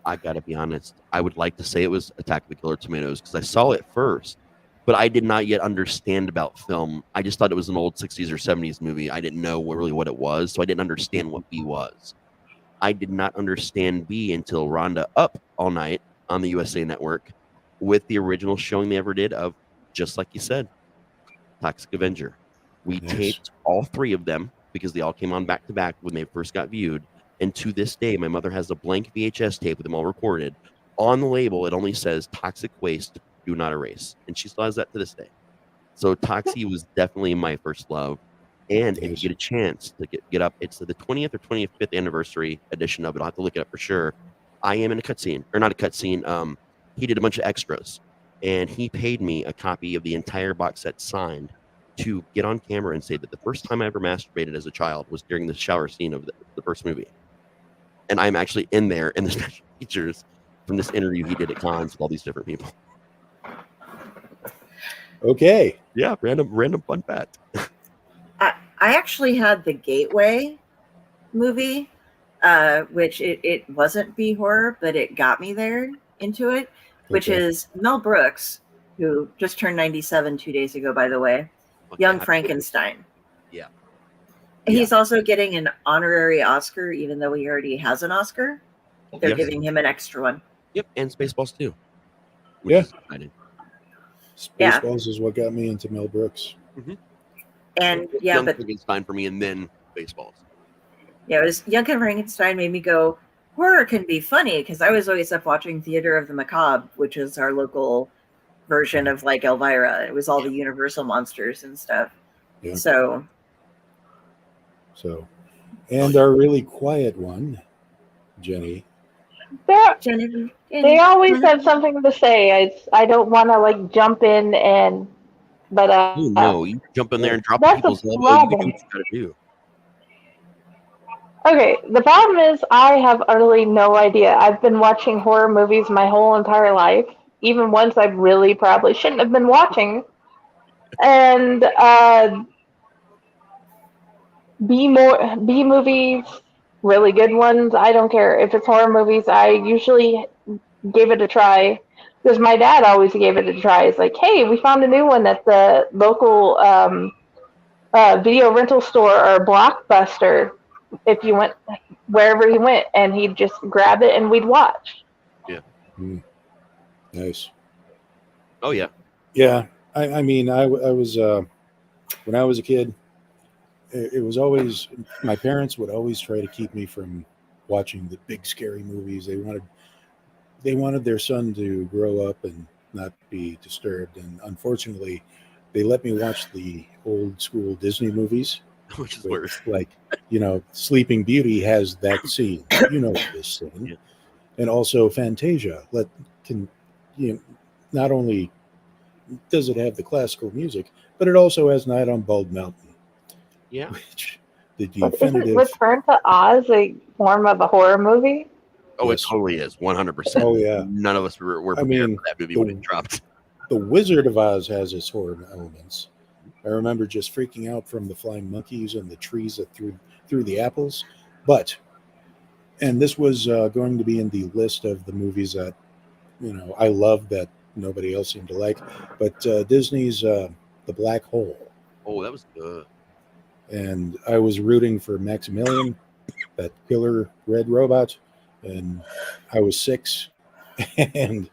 I gotta be honest. I would like to say it was Attack of the Killer Tomatoes because I saw it first, but I did not yet understand about film. I just thought it was an old 60s or 70s movie. I didn't know really what it was, so I didn't understand what B was. I did not understand B until Rhonda Up All Night on the USA Network with the original showing they ever did of, just like you said, Toxic Avenger. We taped all three of them because they all came on back to back when they first got viewed. And to this day, my mother has a blank VHS tape with them all recorded. On the label, it only says Toxic Waste, Do Not Erase. And she still has that to this day. So Toxie was definitely my first love. And if you get a chance to get up, it's the 20th or 25th anniversary edition of it. I'll have to look it up for sure. I am in a cutscene, or not a cutscene. He did a bunch of extras. And he paid me a copy of the entire box set signed to get on camera and say that the first time I ever masturbated as a child was during the shower scene of the first movie. And I'm actually in there in the special features from this interview he did at cons with all these different people. Okay. Yeah, random fun fact. I actually had the Gateway movie, which it wasn't B horror, but it got me there into it, which is Mel Brooks, who just turned 97 2 days ago, by the way. Okay, Young Frankenstein. Yeah. He's also getting an honorary Oscar, even though he already has an Oscar. They're giving him an extra one. Yep, and Spaceballs too. Yeah. Spaceballs is what got me into Mel Brooks. Mm-hmm. And Young Frankenstein for me, and then Spaceballs. Yeah, it was Young Frankenstein made me go, horror can be funny, because I was always up watching Theater of the Macabre, which is our local version of like Elvira. It was all the Universal monsters and stuff. Yeah. So, and our really quiet one, Jenny. They always have something to say. I don't want to like jump in and, but no, you jump in there and drop people's elbow. You do what you gotta do. Okay, the problem is I have utterly no idea. I've been watching horror movies my whole entire life, even ones I really probably shouldn't have been watching. And B movies, really good ones. I don't care if it's horror movies. I usually give it a try because my dad always gave it a try. He's like, "Hey, we found a new one at the local video rental store or Blockbuster." If you went wherever he went, and he'd just grab it and we'd watch. Yeah. Nice. Oh yeah. Yeah. I mean, I was when I was a kid, it was always, my parents would always try to keep me from watching the big scary movies. They wanted their son to grow up and not be disturbed. And unfortunately, they let me watch the old school Disney movies. Which is worse. Like, Sleeping Beauty has that scene. This scene. Yeah. And also Fantasia. Not only does it have the classical music, but it also has Night on Bald Mountain. Yeah. Which the definitive. Isn't Return to Oz a form of a horror movie? Oh, yes. It totally is. 100%. Oh, yeah. None of us were prepared for that movie when it dropped. The Wizard of Oz has its horror elements. I remember just freaking out from the flying monkeys and the trees that threw the apples. But and this was going to be in the list of the movies that I love that nobody else seemed to like. But Disney's The Black Hole, Oh, that was good. and I was rooting for Maximilian, that killer red robot, and I was 6, and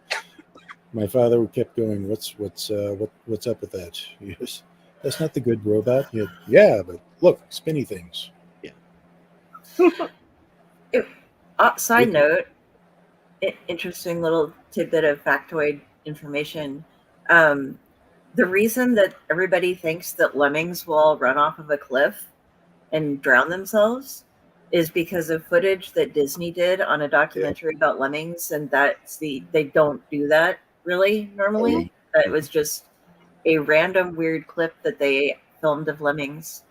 my father kept going, what's up with that? Yes, that's not the good robot. Yeah, but look, spinny things. Yeah. Side note, interesting little tidbit of factoid information. The reason that everybody thinks that lemmings will run off of a cliff and drown themselves is because of footage that Disney did on a documentary about lemmings, and they don't do that really normally. That was just a random weird clip that they filmed of lemmings.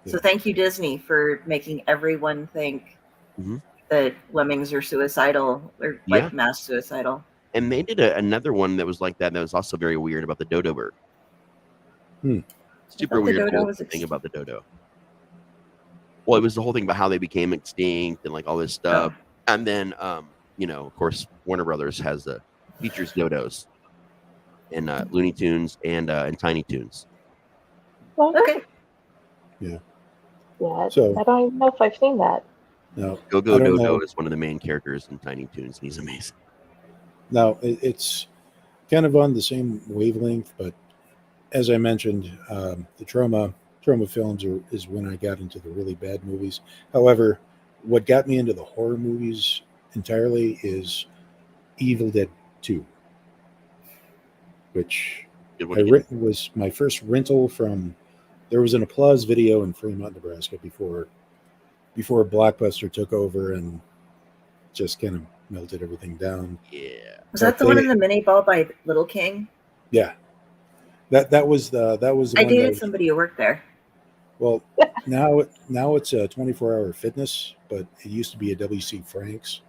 So thank you, Disney, for making everyone think that lemmings are suicidal or like mass suicidal. And they did another one that was like that was also very weird about the dodo bird. Super weird whole thing about the dodo. Well, it was the whole thing about how they became extinct and like all this stuff. And then, of course, Warner Brothers has features dodos in Looney Tunes and Tiny Toons. Okay. Yeah. So I don't even know if I've seen that. No, Go-Go Dodo is one of the main characters in Tiny Toons, and he's amazing. Now, it's kind of on the same wavelength, but as I mentioned, the trauma films is when I got into the really bad movies. However, what got me into the horror movies entirely is Evil Dead 2, which was my first rental from. There was an Applause video in Fremont, Nebraska before Blockbuster took over and just kind of melted everything down. Yeah. Was that the one in the mini ball by Little King? Yeah. That was the I one dated somebody who worked there. Well, now it's a 24-hour fitness, but it used to be a WC Franks,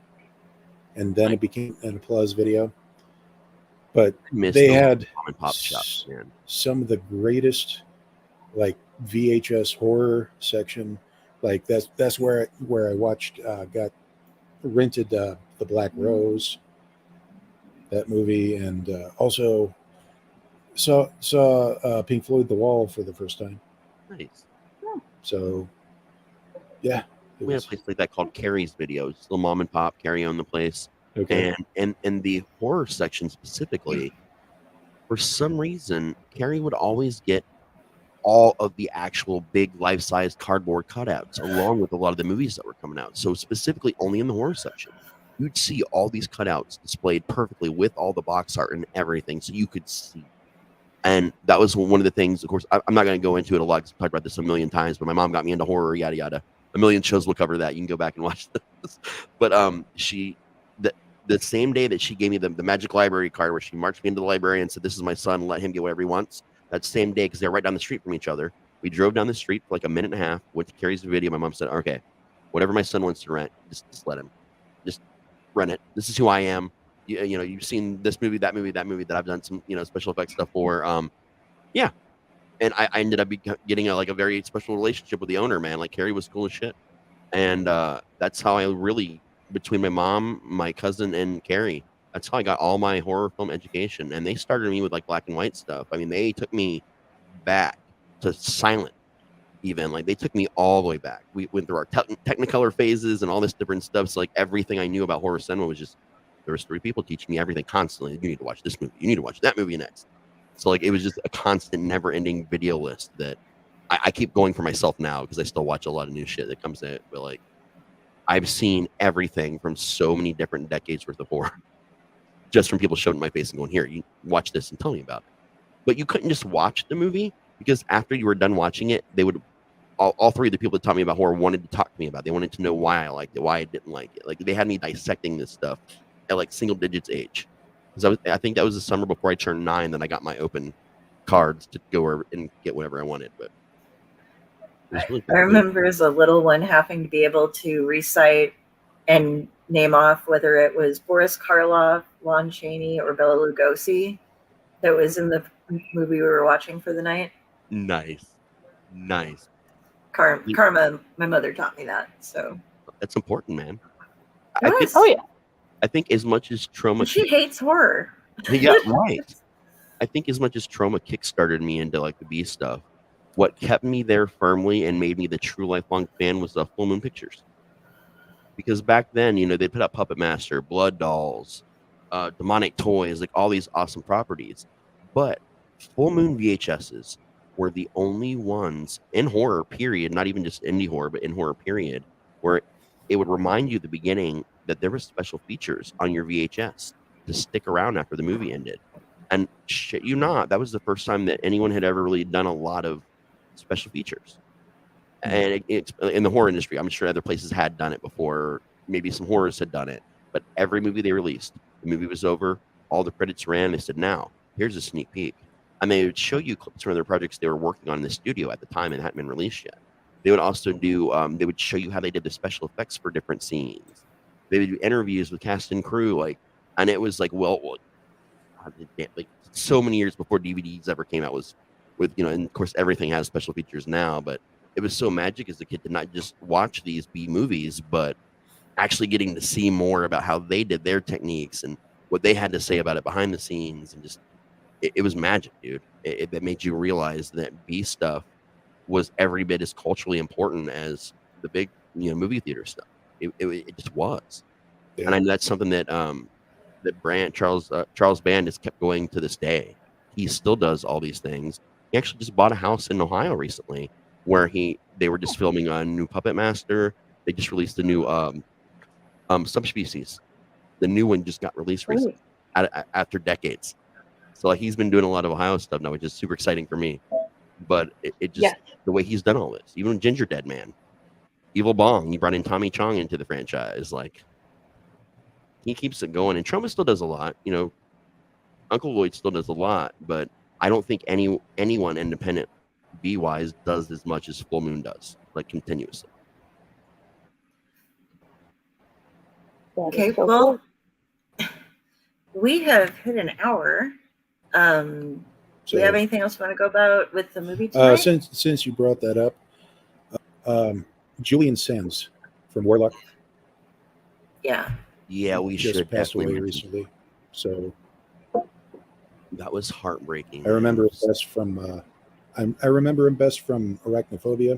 and then it became an Applause video. But they had mom and pop shops, man. Some of the greatest, like VHS horror section. Like that's where I watched, got rented The Black Rose, that movie, and also saw Pink Floyd The Wall for the first time. Nice. So, yeah. We had a place like that called Carrie's Videos. Little mom and pop, Carrie owned the place. Okay. And the horror section specifically, for some reason, Carrie would always get all of the actual big life-size cardboard cutouts, along with a lot of the movies that were coming out. So specifically only in the horror section, you'd see all these cutouts displayed perfectly with all the box art and everything, so you could see. And that was one of the things, of course, I'm not going to go into it a lot because I've talked about this a million times, but my mom got me into horror, yada, yada. A million shows will cover that. You can go back and watch this. But the same day that she gave me the magic library card where she marched me into the library and said, this is my son, let him get whatever he wants. That same day, because they're right down the street from each other, we drove down the street for like a minute and a half, went to Carrie's video. My mom said, okay, whatever my son wants to rent, just let him. Just rent it. This is who I am. You've seen this movie, that movie that I've done some, special effects stuff for. Yeah. And I ended up getting a very special relationship with the owner, man. Like Carrie was cool as shit. And that's how I really, between my mom, my cousin, and Carrie, that's how I got all my horror film education. And they started me with like black and white stuff. I mean, they took me back to silent, even. Like they took me all the way back. We went through our Technicolor phases and all this different stuff. So like everything I knew about horror cinema was just, there was 3 people teaching me everything constantly. You need to watch this movie. You need to watch that movie next. So like it was just a constant, never-ending video list that I keep going for myself now because I still watch a lot of new shit that comes in. But like I've seen everything from so many different decades worth of horror, just from people showing my face and going, "Here, you watch this and tell me about it." But you couldn't just watch the movie because after you were done watching it, they would all 3 of the people that taught me about horror wanted to talk to me about it. They wanted to know why I liked it, why I didn't like it. Like they had me dissecting this stuff at like single digits age. Because I think that was the summer before I turned 9 that I got my open cards to go over and get whatever I wanted. But it was really cool. I remember as a little one having to be able to recite and name off whether it was Boris Karloff, Lon Chaney, or Bela Lugosi that was in the movie we were watching for the night. Nice. Karma, my mother taught me that. So That's important, man. it I think was. Oh yeah. I think as much as trauma And she hates horror. yeah, right. I think as much as trauma kickstarted me into like the B stuff, what kept me there firmly and made me the true lifelong fan was Full Moon Pictures. Because back then, they put out Puppet Master, Blood Dolls, Demonic Toys, like all these awesome properties. But Full Moon VHSs were the only ones in horror, period, not even just indie horror, but in horror, period, where it would remind you at the beginning that there were special features on your VHS to stick around after the movie ended. And shit you not, that was the first time that anyone had ever really done a lot of special features. And it's in the horror industry. I'm sure other places had done it before. Maybe some horrors had done it, but every movie they released, the movie was over, all the credits ran. They said, "Now here's a sneak peek," and they would show you clips from other projects they were working on in the studio at the time and hadn't been released yet. They would also do. They would show you how they did the special effects for different scenes. They would do interviews with cast and crew, and it was like, like so many years before DVDs ever came out was with and of course everything has special features now, but it was so magic as a kid to not just watch these B movies, but actually getting to see more about how they did their techniques and what they had to say about it behind the scenes. And just, it was magic, dude. It made you realize that B stuff was every bit as culturally important as the big, movie theater stuff. It just was. Yeah. And I know that's something that, that Charles Band has kept going to this day. He still does all these things. He actually just bought a house in Ohio recently where they were just filming a new Puppet Master. They just released a new Subspecies. The new one just got released recently after decades. So like he's been doing a lot of Ohio stuff now, which is super exciting for me. But it just the way he's done all this, even Ginger Dead Man, Evil Bong, he brought in Tommy Chong into the franchise. Like he keeps it going, and Troma still does a lot. Uncle Lloyd still does a lot, but I don't think anyone independent B wise does as much as Full Moon does, like continuously. Okay, well, we have hit an hour. Do you have anything else you want to go about with the movie tonight? Since you brought that up, Julian Sands from Warlock. Yeah, we just should passed away definitely recently. So that was heartbreaking. I remember him best from I remember him best from Arachnophobia,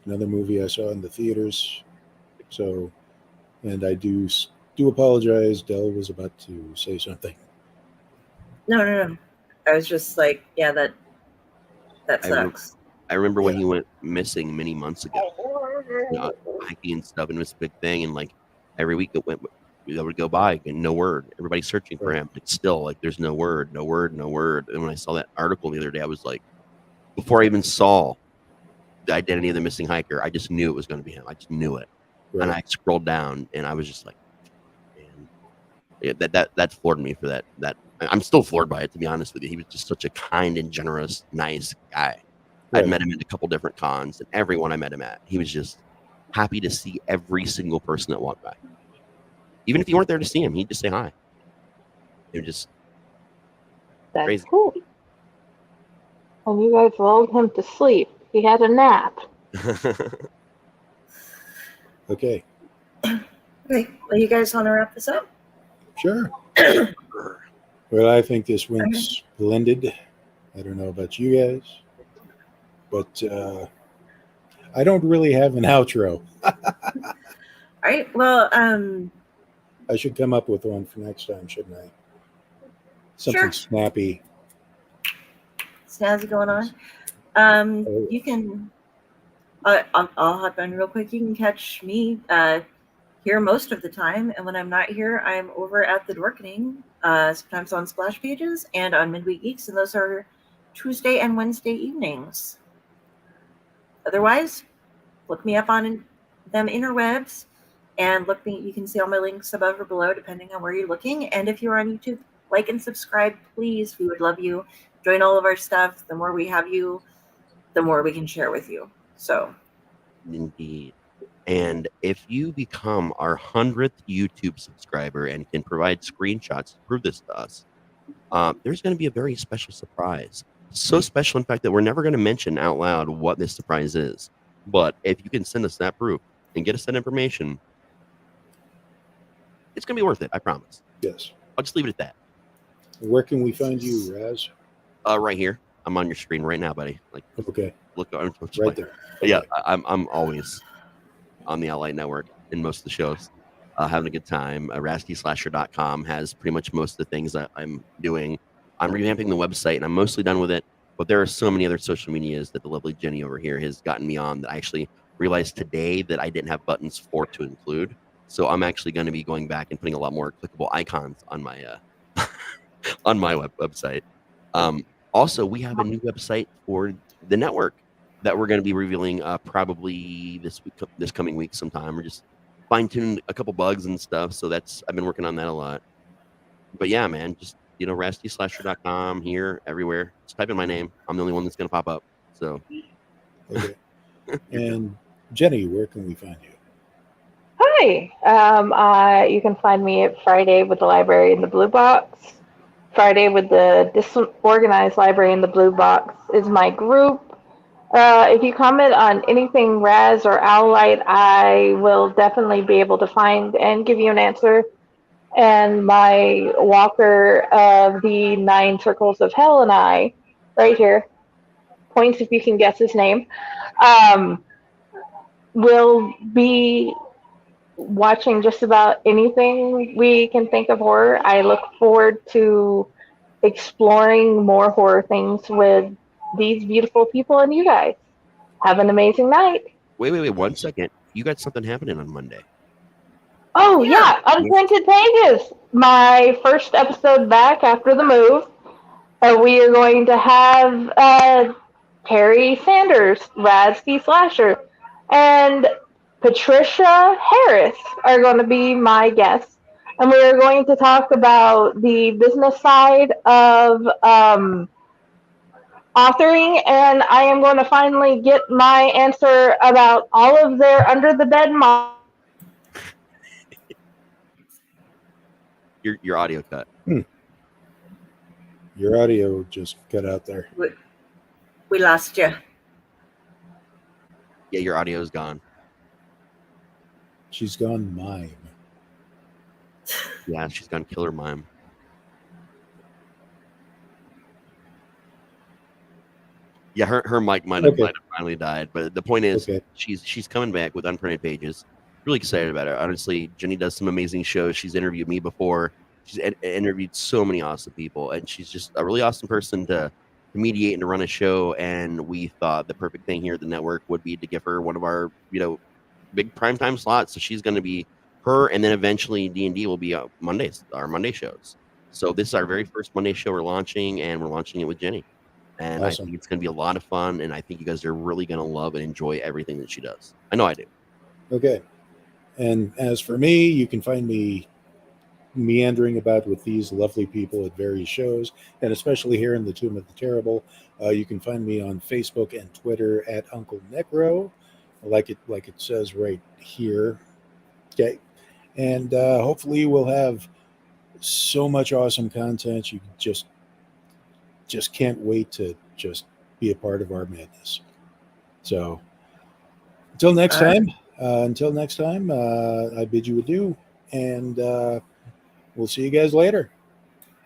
another movie I saw in the theaters. So, and I do apologize. Del was about to say something. No. I was just like, yeah, that sucks. I remember when he went missing many months ago, hiking and stuff, and it was a big thing. And like every week it would go by and no word. Everybody's searching for him. It's still like there's no word. And when I saw that article the other day, I was like, before I even saw the identity of the missing hiker, I just knew it was going to be him. I just knew it. Right. And I scrolled down and I was just like, man, that floored me for that. I'm still floored by it, to be honest with you. He was just such a kind and generous, nice guy. Right. I'd met him at a couple different cons, and everyone I met him at, he was just happy to see every single person that walked by. Even if you weren't there to see him, he'd just say hi. It was just crazy. Cool. And you guys lulled him to sleep. He had a nap. Okay. Okay. Well, you guys want to wrap this up? Sure. Well, I think this went splendid. I don't know about you guys, but I don't really have an outro. All right. Well, I should come up with one for next time, shouldn't I? Something snappy. Snazzy going on. You can. I'll hop on real quick. You can catch me here most of the time, and when I'm not here, I'm over at the Dworkening, sometimes on Splash Pages and on Midweek Geeks, and those are Tuesday and Wednesday evenings. Otherwise, look me up on them interwebs, and you can see all my links above or below, depending on where you're looking. And if you're on YouTube, like and subscribe, please. We would love you. Join all of our stuff. The more we have you, the more we can share with you. So, indeed. And if you become our 100th YouTube subscriber and can provide screenshots to prove this to us, there's going to be a very special surprise. So special, in fact, that we're never going to mention out loud what this surprise is. But if you can send us that proof and get us that information, it's going to be worth it. I promise. Yes. I'll just leave it at that. Where can we find you, Raz? Right here. I'm on your screen right now, buddy. Like, Okay. look on Right there. Okay. Yeah, I'm always on the Outlight Network in most of the shows, having a good time. RaskySlasher.com has pretty much most of the things that I'm doing. I'm revamping the website, and I'm mostly done with it. But there are so many other social medias that the lovely Jenny over here has gotten me on that I actually realized today that I didn't have buttons for to include. So I'm actually going to be going back and putting a lot more clickable icons on my on my website. Also, we have a new website for the network that we're going to be revealing probably this coming week sometime. We're just fine-tuning a couple bugs and stuff. So I've been working on that a lot. But yeah, man, just RastySlasher.com here, everywhere. Just type in my name. I'm the only one that's going to pop up. So Okay. And Jenny, where can we find you? Hi. You can find me at Friday with the Library in the Blue Box. Friday with the Disorganized Library in the Blue Box is my group. If you comment on anything Raz or Owlite, I will definitely be able to find and give you an answer. And my walker of the 9 Circles of Hell and I, right here, points if you can guess his name, will be watching just about anything we can think of horror. I look forward to exploring more horror things with these beautiful people and you guys. Have an amazing night. wait 1 second. You got something happening on Monday. Oh, yeah. Unprinted Pages. My first episode back after the move. We are going to have Terry Sanders, Raz D. Slasher, and Patricia Harris are going to be my guests. And we are going to talk about the business side of authoring, and I am going to finally get my answer about all of their under the bed Your audio cut. Your audio just cut out there. We lost you. Yeah, your audio is gone. She's gone mime. Yeah, she's gone killer mime. Yeah, her mic might have finally died, but the point is, she's coming back with Unprinted Pages. Really excited about it. Honestly, Jenny does some amazing shows. She's interviewed me before. She's interviewed so many awesome people, and she's just a really awesome person to mediate and to run a show. And we thought the perfect thing here at the network would be to give her one of our, big primetime slots. So she's going to be her, and then eventually D&D will be our Monday shows. So this is our very first Monday show we're launching, and we're launching it with Jenny. And awesome. I think it's going to be a lot of fun, and I think you guys are really going to love and enjoy everything that she does. I know I do. Okay. And as for me, you can find me meandering about with these lovely people at various shows, and especially here in the Tomb of the Terrible. You can find me on Facebook and Twitter at Uncle Necro, like it says right here. Okay. And hopefully we'll have so much awesome content. You just can't wait to just be a part of our madness. So until next time, I bid you adieu, and we'll see you guys later.